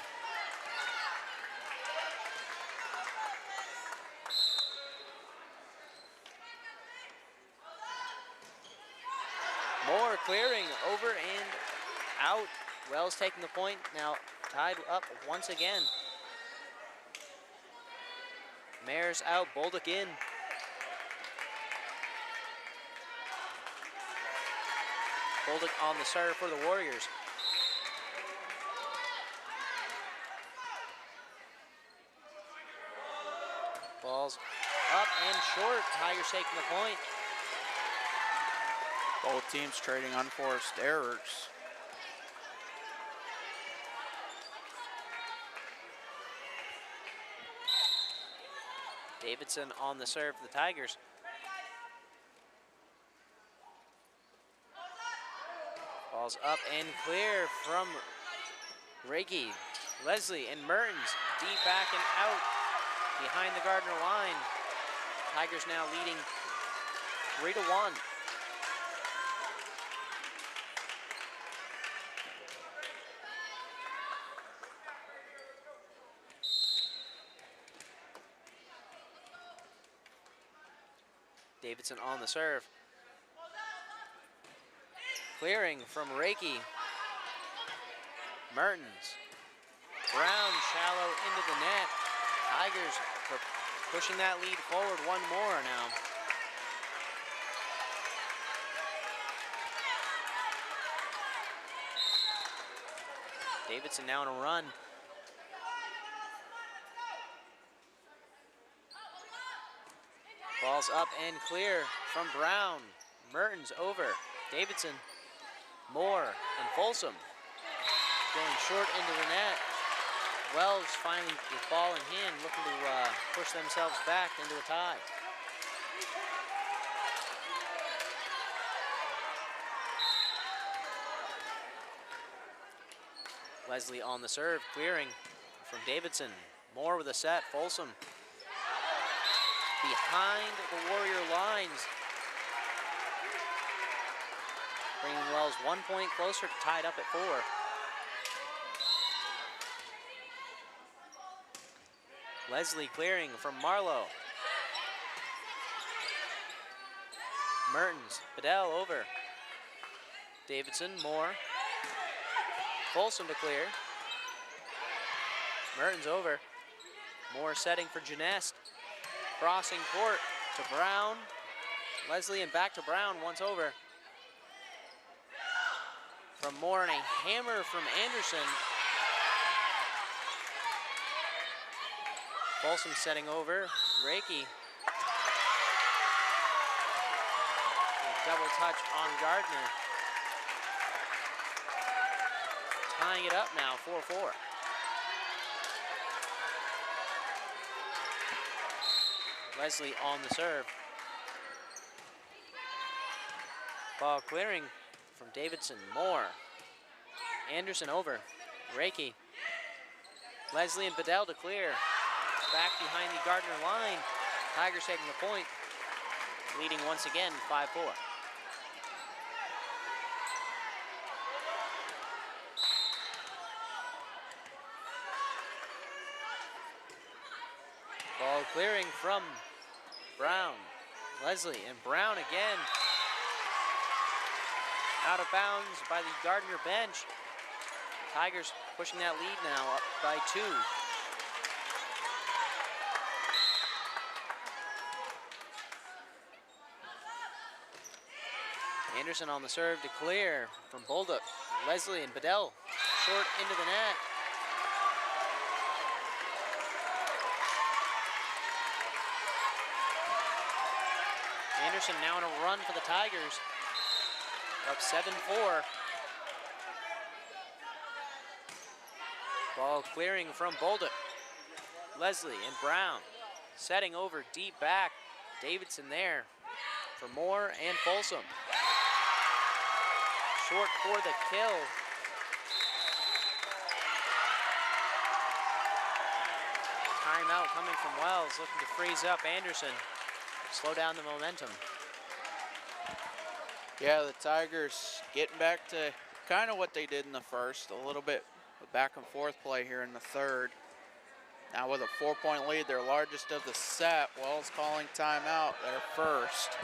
Moore clearing over and out. Wells taking the point, now tied up once again. Mares out, Bolduc in. Bolduc on the serve for the Warriors. Ball's up and short, Tigers taking the point. Both teams trading unforced errors. Davidson on the serve for the Tigers. Ball's up and clear from Reiki, Leslie, and Mertens. Deep back and out behind the Gardiner line. Tigers now leading 3-1. Davidson on the serve. Clearing from Reiki. Mertens. Brown shallow into the net. Tigers pushing that lead forward one more now. Davidson now on a run. Ball's up and clear from Brown. Mertens over. Davidson, Moore, and Folsom going short into the net. Wells finally with ball in hand looking to push themselves back into a tie. Leslie on the serve, clearing from Davidson. Moore with a set, Folsom behind the Warrior lines. Bringing Wells 1 point closer to tied up at 4. Leslie clearing from Marlowe. Mertens, Bedell over. Davidson, Moore. Folsom to clear. Mertens over. Moore setting for Janest. Crossing court to Brown. Leslie and back to Brown once over. From Moore and a hammer from Anderson. Folsom setting over. Reiki. Double touch on Gardner. Tying it up now, 4-4. Leslie on the serve. Ball clearing from Davidson. Moore. Anderson over. Reiki. Leslie and Bedell to clear. Back behind the Gardner line. Tigers taking the point. Leading once again, 5-4. Ball clearing from Brown. Leslie and Brown again. Out of bounds by the Gardner bench. Tigers pushing that lead now up by 2. Anderson on the serve to clear from Bolduc. Leslie and Bedell short into the net. Anderson now on a run for the Tigers. Up 7-4. Ball clearing from Bolduc. Leslie and Brown setting over deep back. Davidson there for Moore and Folsom. Short for the kill. Timeout coming from Wells, looking to freeze up Anderson. Slow down the momentum. Yeah, the Tigers getting back to kind of what they did in the first, a little bit of back and forth play here in the third. Now with a 4-point lead, their largest of the set, Wells calling timeout, their first.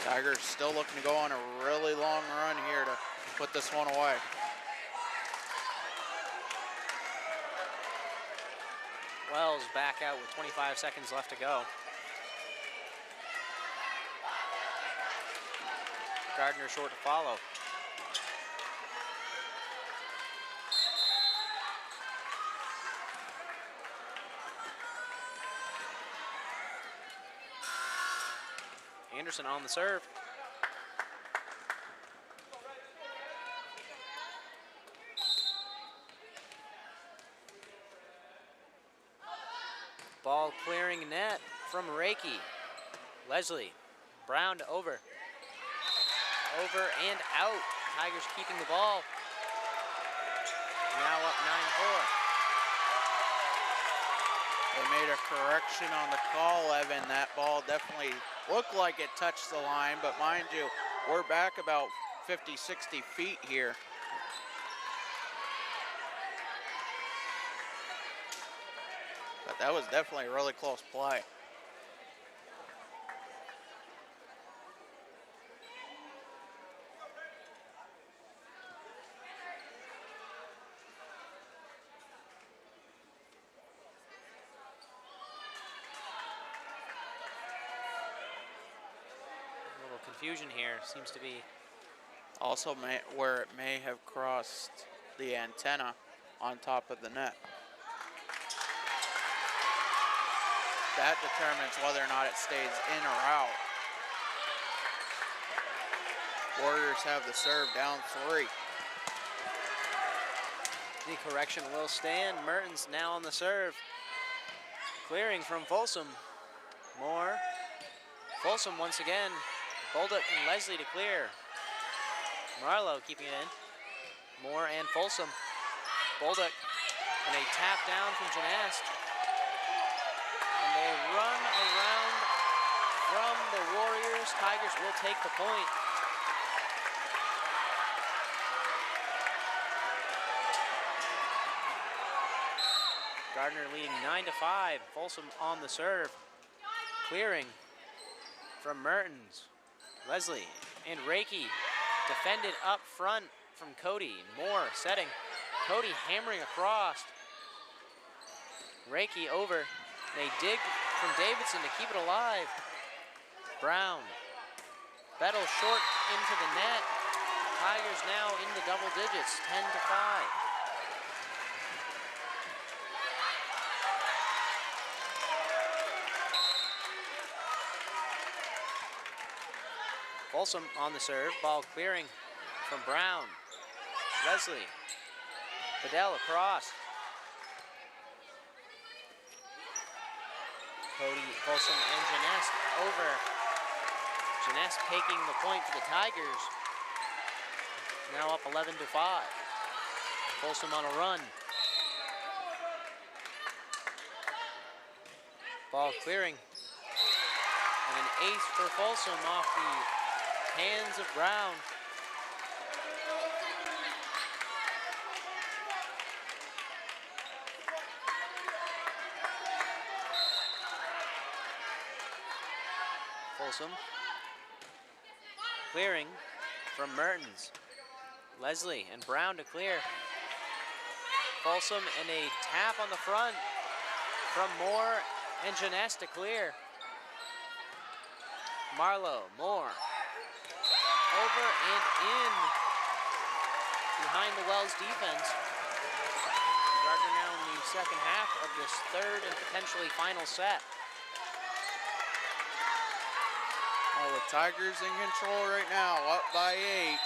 Tigers still looking to go on a really long run here to put this one away. Wells back out with 25 seconds left to go. Gardner short to follow. Anderson on the serve. Ball clearing net from Reiki. Leslie. Brown to over. Over and out. Tigers keeping the ball. Now up 9-4. They made a correction on the call, Evan. That ball definitely looked like it touched the line, but mind you, we're back about 50, 60 feet here. But that was definitely a really close play. Confusion here seems to be. Also where it may have crossed the antenna on top of the net. That determines whether or not it stays in or out. Warriors have the serve down 3. The correction will stand. Mertens now on the serve. Clearing from Folsom. Moore. Folsom once again. Bolduc and Leslie to clear. Marlowe keeping it in. Moore and Folsom. Bolduc and a tap down from Janast. And a run around from the Warriors. Tigers will take the point. Gardner leading 9-5. Folsom on the serve. Clearing from Mertens. Leslie and Reiki defended up front from Cody. Moore setting. Cody hammering across. Reiki over. They dig from Davidson to keep it alive. Brown. Bettle short into the net. Tigers now in the double digits, 10-5. Folsom on the serve. Ball clearing from Brown. Leslie. Bedell across. Cody, Folsom, and Jeunesse over. Jeunesse taking the point for the Tigers. Now up 11-5. Folsom on a run. Ball clearing. And an ace for Folsom off the hands of Brown. Folsom clearing from Mertens. Leslie and Brown to clear. Folsom and a tap on the front from Moore and Jeunesse to clear. Marlowe, Moore, over and in behind the Wells defense. Gardner now in the second half of this third and potentially final set. Well, the Tigers in control right now, up by 8.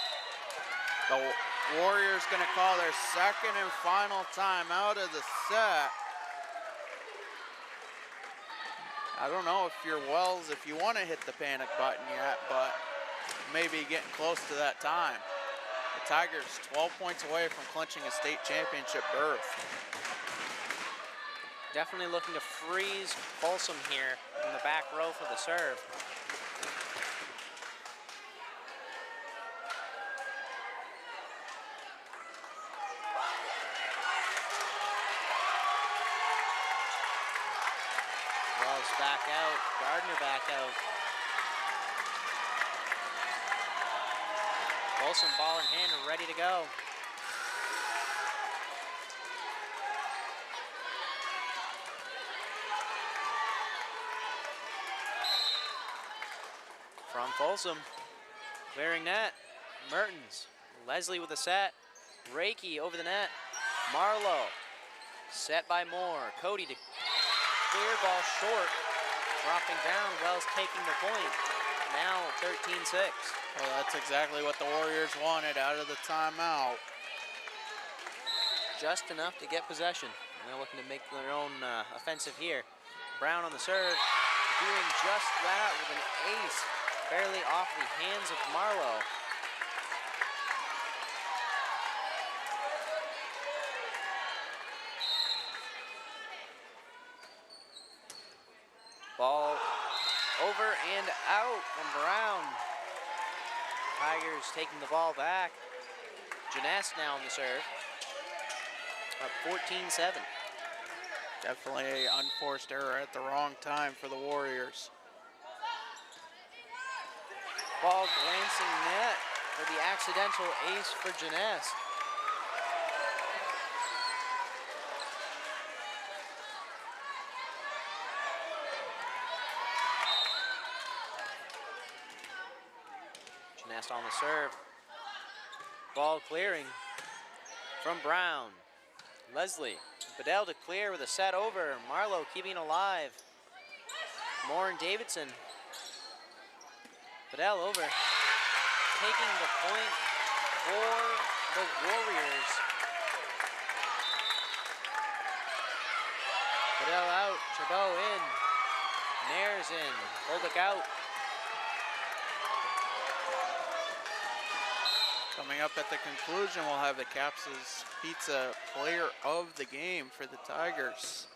The Warriors gonna call their second and final timeout of the set. I don't know if you're Wells, if you want to hit the panic button yet, but maybe getting close to that time. The Tigers 12 points away from clinching a state championship berth. Definitely looking to freeze Folsom here in the back row for the serve. Wells back out, Gardner back out. Folsom ball in hand and ready to go. From Folsom, clearing net, Mertens. Leslie with a set, Reiki over the net, Marlowe. Set by Moore, Cody to clear, ball short, dropping down, Wells taking the point. Now 13-6. Well, that's exactly what the Warriors wanted out of the timeout. Just enough to get possession. Now looking to make their own offensive here. Brown on the serve, doing just that with an ace, barely off the hands of Marlowe. Ball over and out from Brown. Tigers taking the ball back. Jeunesse now on the serve. Up 14-7. Definitely an unforced error at the wrong time for the Warriors. Ball glancing net for the accidental ace for Jeunesse. Jeunesse on the serve. Ball clearing from Brown. Leslie. Bedell to clear with a set over. Marlowe keeping alive. Moore and Davidson. Bedell over. Taking the point for the Warriors. Bedell out. Chabot in. Nair's in. Bolduc out. Coming up at the conclusion, we'll have the Caps' Pizza Player of the Game for the Tigers.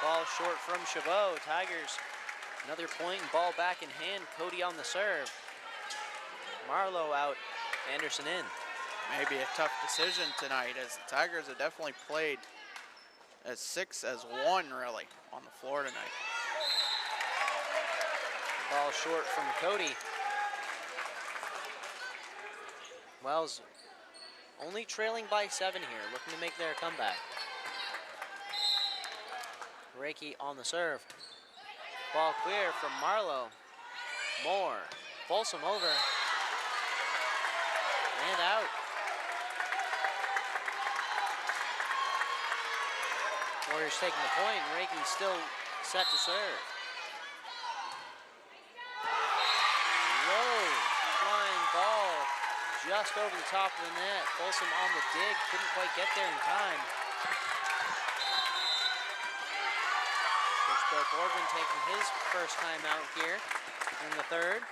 Ball short from Chabot. Tigers, another point and ball back in hand. Cody on the serve. Marlowe out, Anderson in. Maybe a tough decision tonight, as the Tigers have definitely played as 6-1 really on the floor tonight. Ball short from Cody. Wells only trailing by 7 here, looking to make their comeback. Reiki on the serve. Ball clear from Marlowe. Moore. Folsom over. And out. Warriors taking the point. Reiki still set to serve. just over the top of the net. Folsom on the dig, couldn't quite get there in time. Coach Bill Boardman taking his first time out here in the third.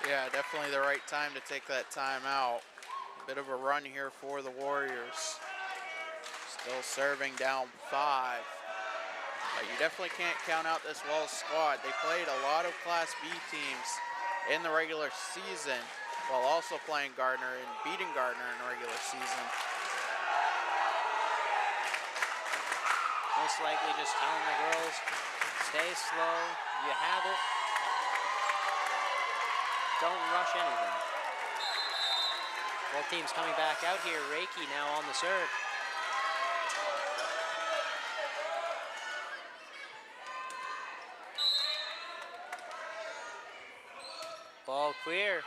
Yeah, definitely the right time to take that time out. Bit of a run here for the Warriors. Still serving down 5. But you definitely can't count out this Wells squad. They played a lot of Class B teams in the regular season while also playing Gardner and beating Gardner in the regular season. Most likely just telling the girls, stay slow, you have it. Don't rush anything. Both teams coming back out here. Reiki now on the serve. Ball clear.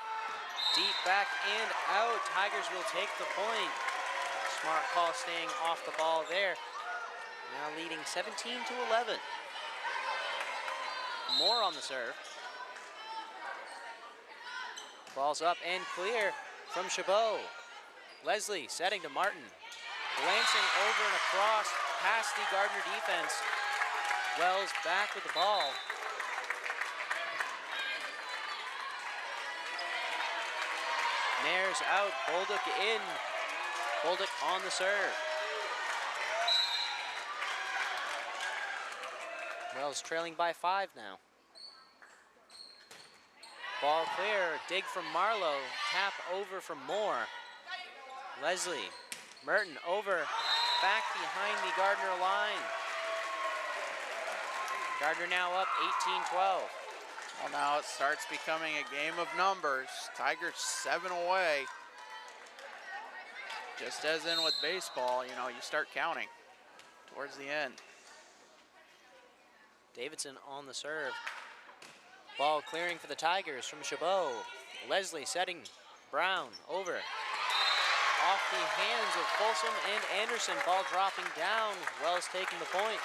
Deep back and out. Tigers will take the point. Smart call staying off the ball there. Now leading 17-11. Moore on the serve. Ball's up and clear from Chabot. Leslie setting to Martin. Glancing over and across past the Gardner defense. Wells back with the ball. Nares out, Bolduc in. Bolduc on the serve. Wells trailing by 5 now. Ball clear, dig from Marlowe, tap over from Moore. Leslie, Merton over, back behind the Gardner line. Gardner now up 18-12. Well, now it starts becoming a game of numbers. Tigers 7 away. Just as in with baseball, you know, you start counting towards the end. Davidson on the serve. Ball clearing for the Tigers from Chabot. Leslie setting, Brown over. Off the hands of Folsom and Anderson. Ball dropping down. Wells taking the point.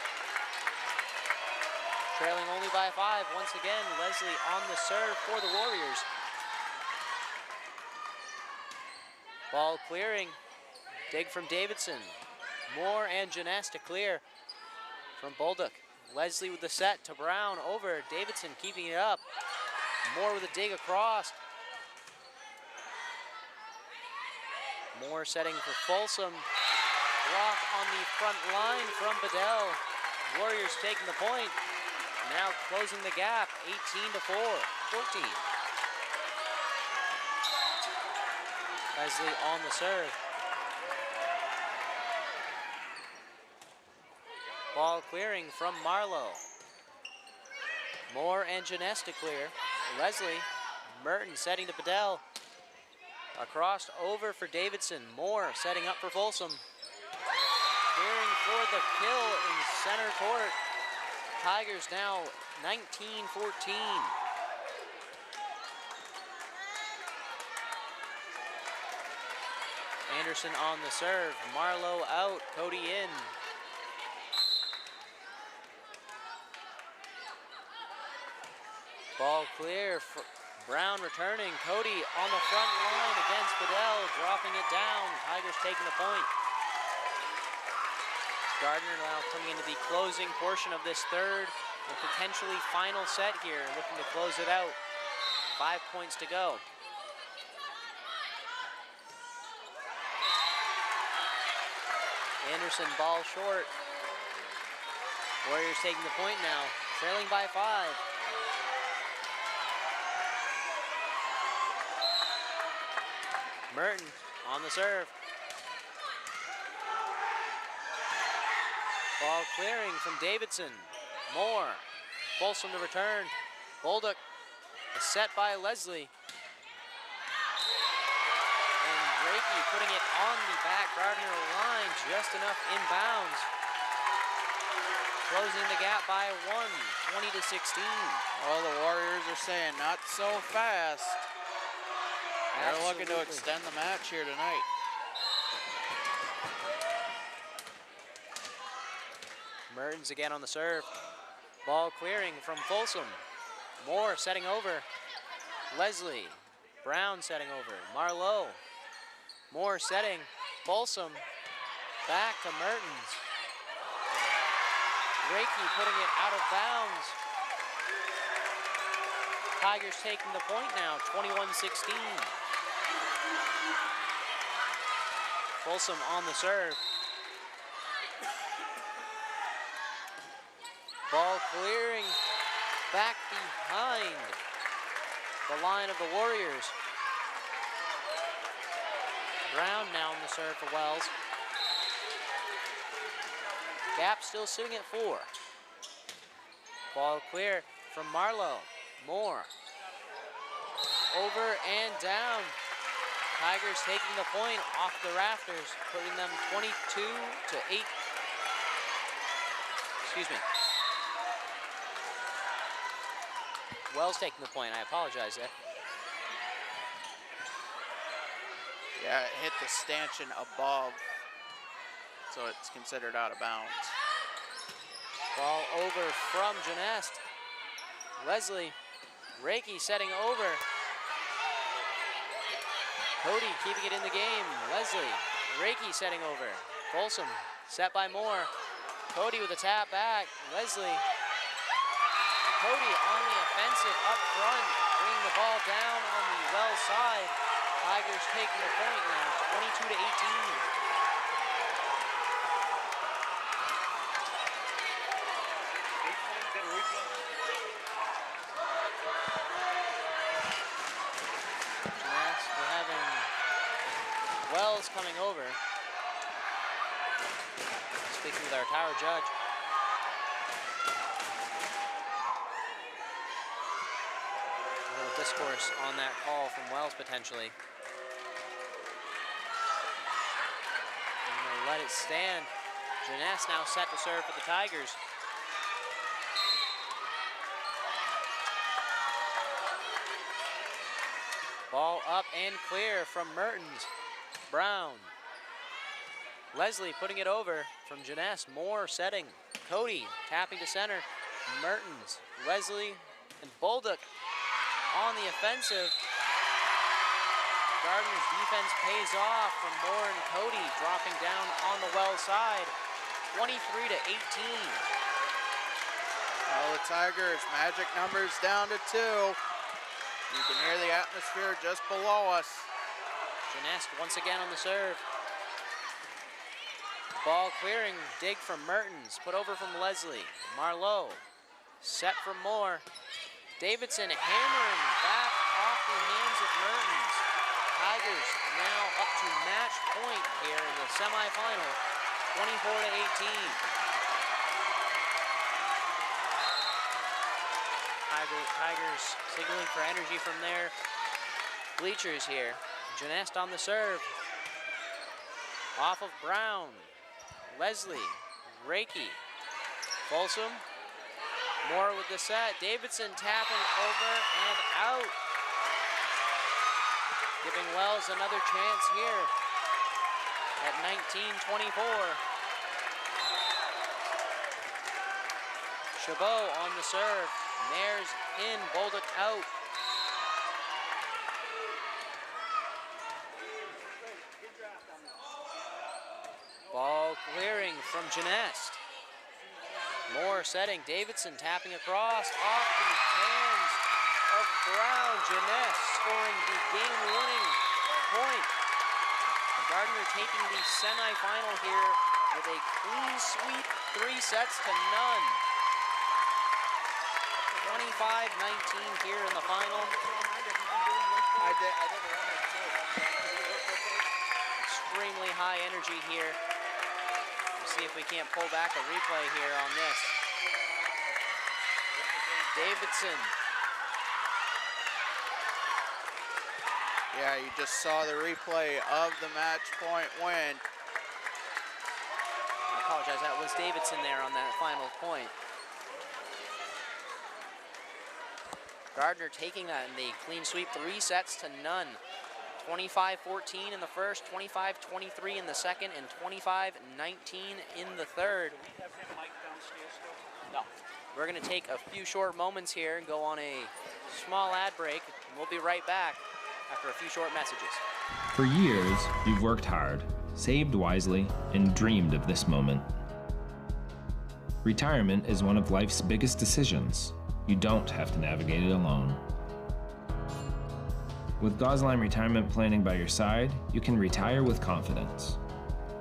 Trailing only by 5. Once again, Leslie on the serve for the Warriors. Ball clearing. Dig from Davidson. Moore and Janess to clear from Bolduc. Leslie with the set to Brown over. Davidson keeping it up. Moore with a dig across. Moore setting for Folsom. Block on the front line from Bedell. Warriors taking the point. Now closing the gap, 18-4, 14. Leslie on the serve. Ball clearing from Marlowe. Moore and Janess to clear. Leslie, Merton setting to Bedell. Across over for Davidson. Moore setting up for Folsom. Clearing for the kill in center court. Tigers now 19-14. Anderson on the serve. Marlowe out. Cody in. Ball clear. For Brown returning. Cody on the front line against Bedell. Dropping it down. Tigers taking the point. Gardner now coming into the closing portion of this third and potentially final set here, looking to close it out. 5 points to go. Anderson, ball short. Warriors taking the point now, trailing by 5. Merton on the serve. Ball clearing from Davidson. Moore. Folsom to return. Bolduc. A set by Leslie. And Reiki putting it on the back Gardner line. Just enough inbounds. Closing the gap by 1, 20-16. Well, the Warriors are saying not so fast. They're looking to extend the match here tonight. Mertens again on the serve. Ball clearing from Folsom. Moore setting over. Leslie. Brown setting over. Marlowe. Moore setting. Folsom. Back to Mertens. Reiki putting it out of bounds. Tigers taking the point now, 21-16. Folsom on the serve. Ball clearing back behind the line of the Warriors. Brown now on the serve for Wells. Gap still sitting at 4. Ball clear from Marlowe. Moore. Over and down. Tigers taking the point off the rafters, putting them 22-8. Excuse me. Wells taking the point. I apologize there. Yeah, it hit the stanchion above, so it's considered out of bounds. Ball over from Genest. Leslie. Reiki setting over. Cody keeping it in the game. Leslie. Reiki setting over. Folsom set by Moore. Cody with a tap back. Leslie. Cody on the offensive up front, bringing the ball down on the Wells side. Tigers taking the point now, 22-18. Next, we're having Wells coming over. Speaking with our tower judge. Discourse on that call from Wells potentially. I'm gonna let it stand. Genest now set to serve for the Tigers. Ball up and clear from Mertens. Brown. Leslie putting it over from Genest. Moore setting. Cody tapping to center. Mertens, Leslie, and Bolduc on the offensive. Gardiner's defense pays off from Moore and Cody dropping down on the Wells side, 23-18. Well, the Tigers, magic numbers down to 2. You can hear the atmosphere just below us. Genest once again on the serve. Ball clearing, dig from Mertens, put over from Leslie. Marlowe, set from Moore. Davidson hammering back off the hands of Mertens. Tigers now up to match point here in the semifinal, 24-18. Tigers signaling for energy from their bleachers here. Genest on the serve. Off of Brown. Leslie. Reiki. Folsom. Moore with the set. Davidson tapping over and out. Giving Wells another chance here at 19-24. Chabot on the serve. Nares in, Bolduc out. Ball clearing from Genest. Moore setting, Davidson tapping across, off the hands of Brown. Genest scoring the game-winning point. Gardiner taking the semifinal here with a clean sweep, 3 sets to none. 25-19 here in the final. Extremely high energy here. Let's see if we can't pull back a replay here on this. Davidson. Yeah, you just saw the replay of the match point win. I apologize, that was Davidson there on that final point. Gardiner taking that in the clean sweep, 3 sets to none. 25-14 in the first, 25-23 in the second, and 25-19 in the third. Do we have him mic downstairs still? No. We're going to take a few short moments here and go on a small ad break. And we'll be right back after a few short messages. For years, you've worked hard, saved wisely, and dreamed of this moment. Retirement is one of life's biggest decisions. You don't have to navigate it alone. With Gosline Retirement Planning by your side, you can retire with confidence.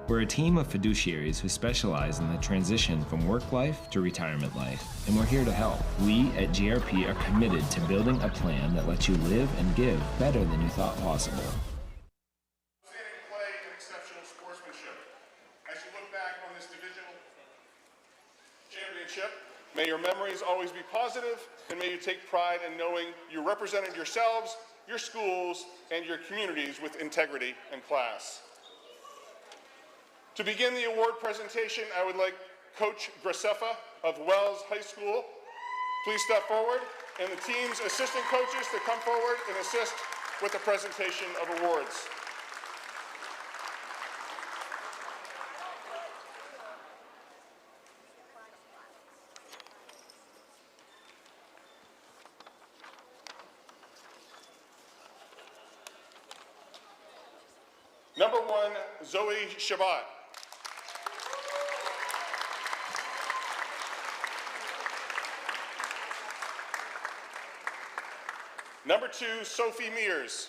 We're a team of fiduciaries who specialize in the transition from work life to retirement life, and we're here to help. We at GRP are committed to building a plan that lets you live and give better than you thought possible. Outstanding play and exceptional sportsmanship. As you look back on this divisional championship, may your memories always be positive, and may you take pride in knowing you represented yourselves, your schools, and your communities with integrity and class. To begin the award presentation, I would like Coach Graceffa of Wells High School. Please step forward, and the team's assistant coaches to come forward and assist with the presentation of awards. Number 1, Zoe Shabbat. Number 2, Sophie Mears.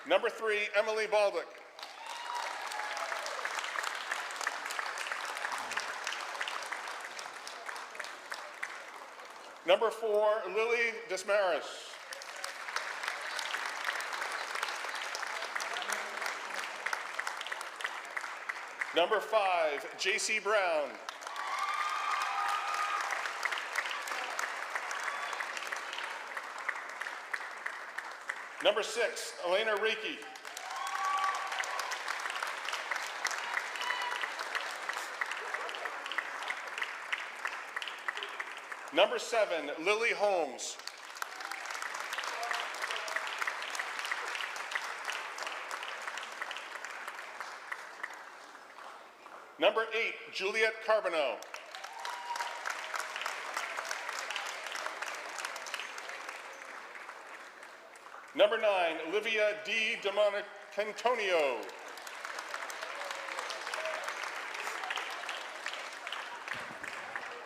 Number 3, Emily Baldick. Number 4, Lily Desmaris. Number 5, J.C. Brown. Number 6, Elena Reiki. Number 7, Lily Holmes. Number 8, Juliet Carbonneau. Number 9, Olivia D. DeMonicantonio.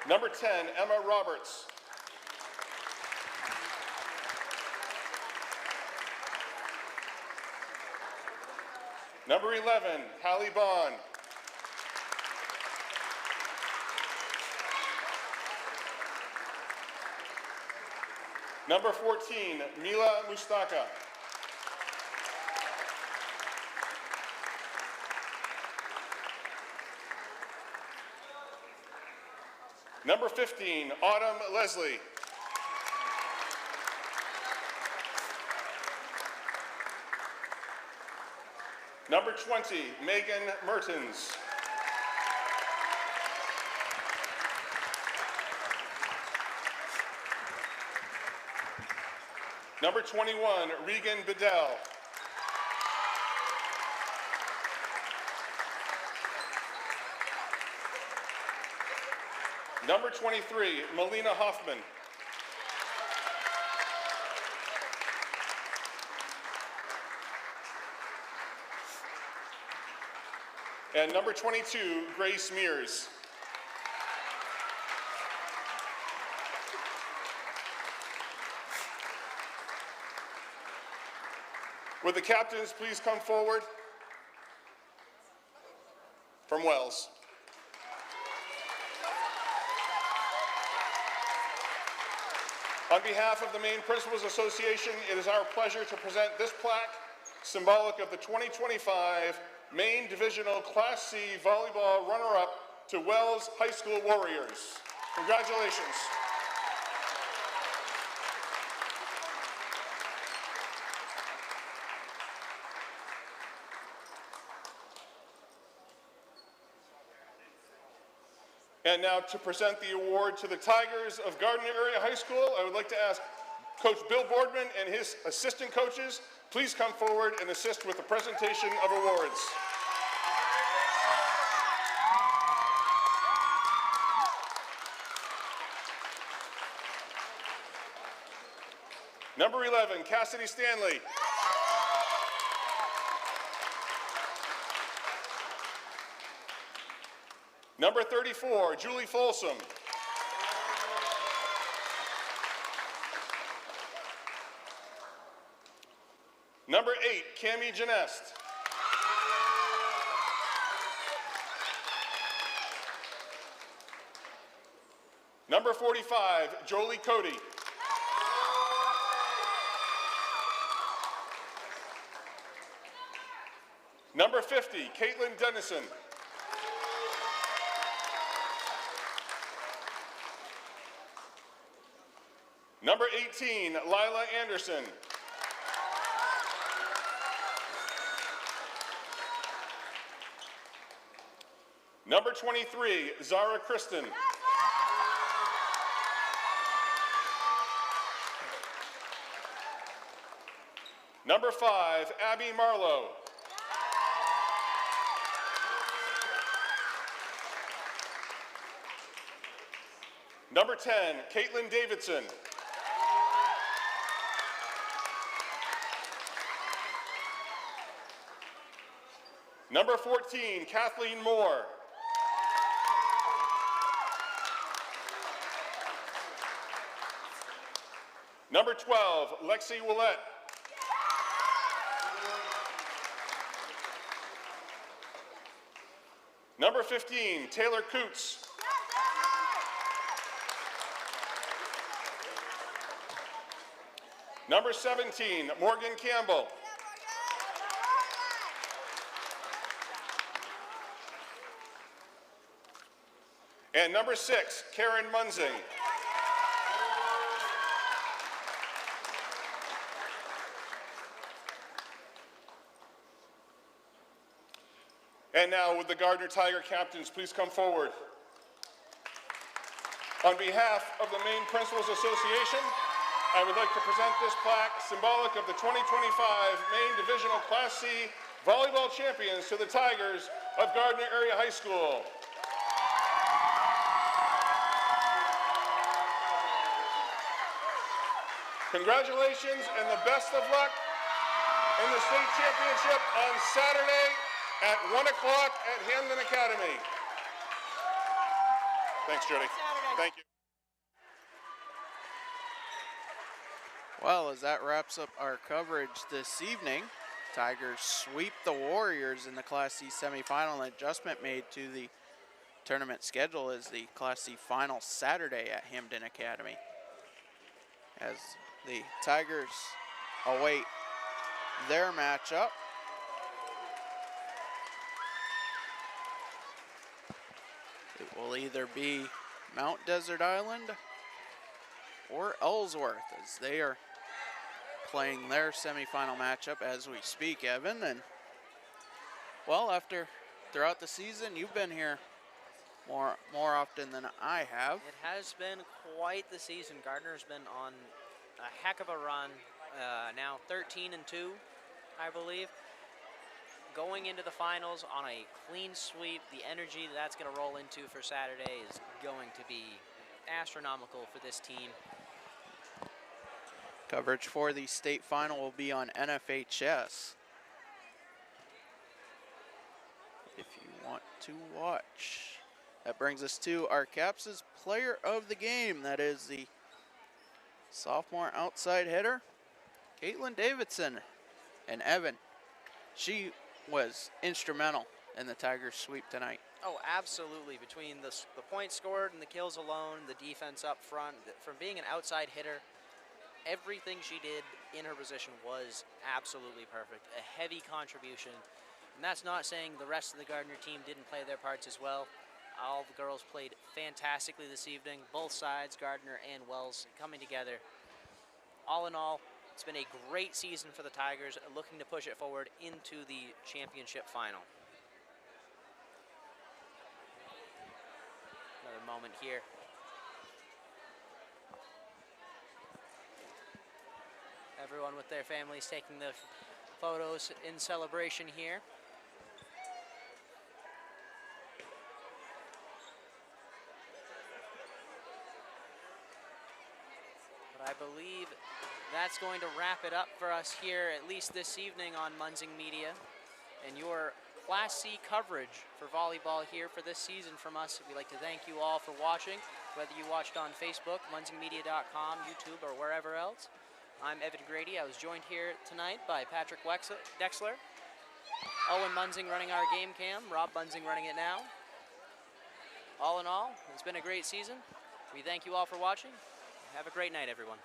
Number 10, Emma Roberts. Number 11, Hallie Bond. Number 14, Mila Mustaka. Number 15, Autumn Leslie. Number 20, Megan Mertens. Number 21, Regan Bedell. Number 23, Melina Hoffman. And number 22, Grace Mears. Would the captains please come forward? From Wells. On behalf of the Maine Principals Association, it is our pleasure to present this plaque, symbolic of the 2025 Maine Divisional Class C Volleyball runner-up to Wells High School Warriors. Congratulations. And now to present the award to the Tigers of Gardiner Area High School, I would like to ask Coach Bill Boardman and his assistant coaches, please come forward and assist with the presentation of awards. Number 11, Cassidy Stanley. Number 34, Julie Folsom. Number 8, Cami Genest. Number 45, Jolie Cody. Number 50, Caitlin Dennison. Number 18, Lila Anderson. Number 23, Zara Kristen. Number 5, Abby Marlowe. Number 10, Caitlin Davidson. Number 14, Kathleen Moore. Number 12, Lexi Willette. Number 15, Taylor Coots. Number 17, Morgan Campbell. And number 6, Karen Munzing. And now, would the Gardiner Tiger captains please come forward? On behalf of the Maine Principals Association, I would like to present this plaque symbolic of the 2025 Maine Divisional Class C Volleyball Champions to the Tigers of Gardiner Area High School. Congratulations and the best of luck in the state championship on Saturday at 1 o'clock at Hamden Academy. Thanks, Jody. Thank you. Well, as that wraps up our coverage this evening, Tigers sweep the Warriors in the Class C semifinal. An adjustment made to the tournament schedule is the Class C final Saturday at Hamden Academy, as the Tigers await their matchup. It will either be Mount Desert Island or Ellsworth, as they are playing their semifinal matchup as we speak, Evan. And well, throughout the season, you've been here more often than I have. It has been quite the season. Gardiner's been on a heck of a run, now 13-2, I believe. Going into the finals on a clean sweep, the energy that's going to roll into for Saturday is going to be astronomical for this team. Coverage for the state final will be on NFHS, if you want to watch. That brings us to our Caps' player of the game. That is the sophomore outside hitter, Caitlin Davidson. And Evan, she was instrumental in the Tigers sweep tonight. Oh, absolutely. Between the points scored and the kills alone, the defense up front, from being an outside hitter, everything she did in her position was absolutely perfect. A heavy contribution. And that's not saying the rest of the Gardiner team didn't play their parts as well. All the girls played fantastically this evening. Both sides, Gardiner and Wells, coming together. All in all, it's been a great season for the Tigers, looking to push it forward into the championship final. Another moment here. Everyone with their families taking the photos in celebration here. But I believe that's going to wrap it up for us here, at least this evening on Munzing Media. And your Class C coverage for volleyball here for this season from us. We'd like to thank you all for watching, whether you watched on Facebook, munzingmedia.com, YouTube, or wherever else. I'm Evan Grady. I was joined here tonight by Patrick Dexler, Owen Munzing running our game cam, Rob Munzing running it now. All in all, it's been a great season. We thank you all for watching. Have a great night, everyone.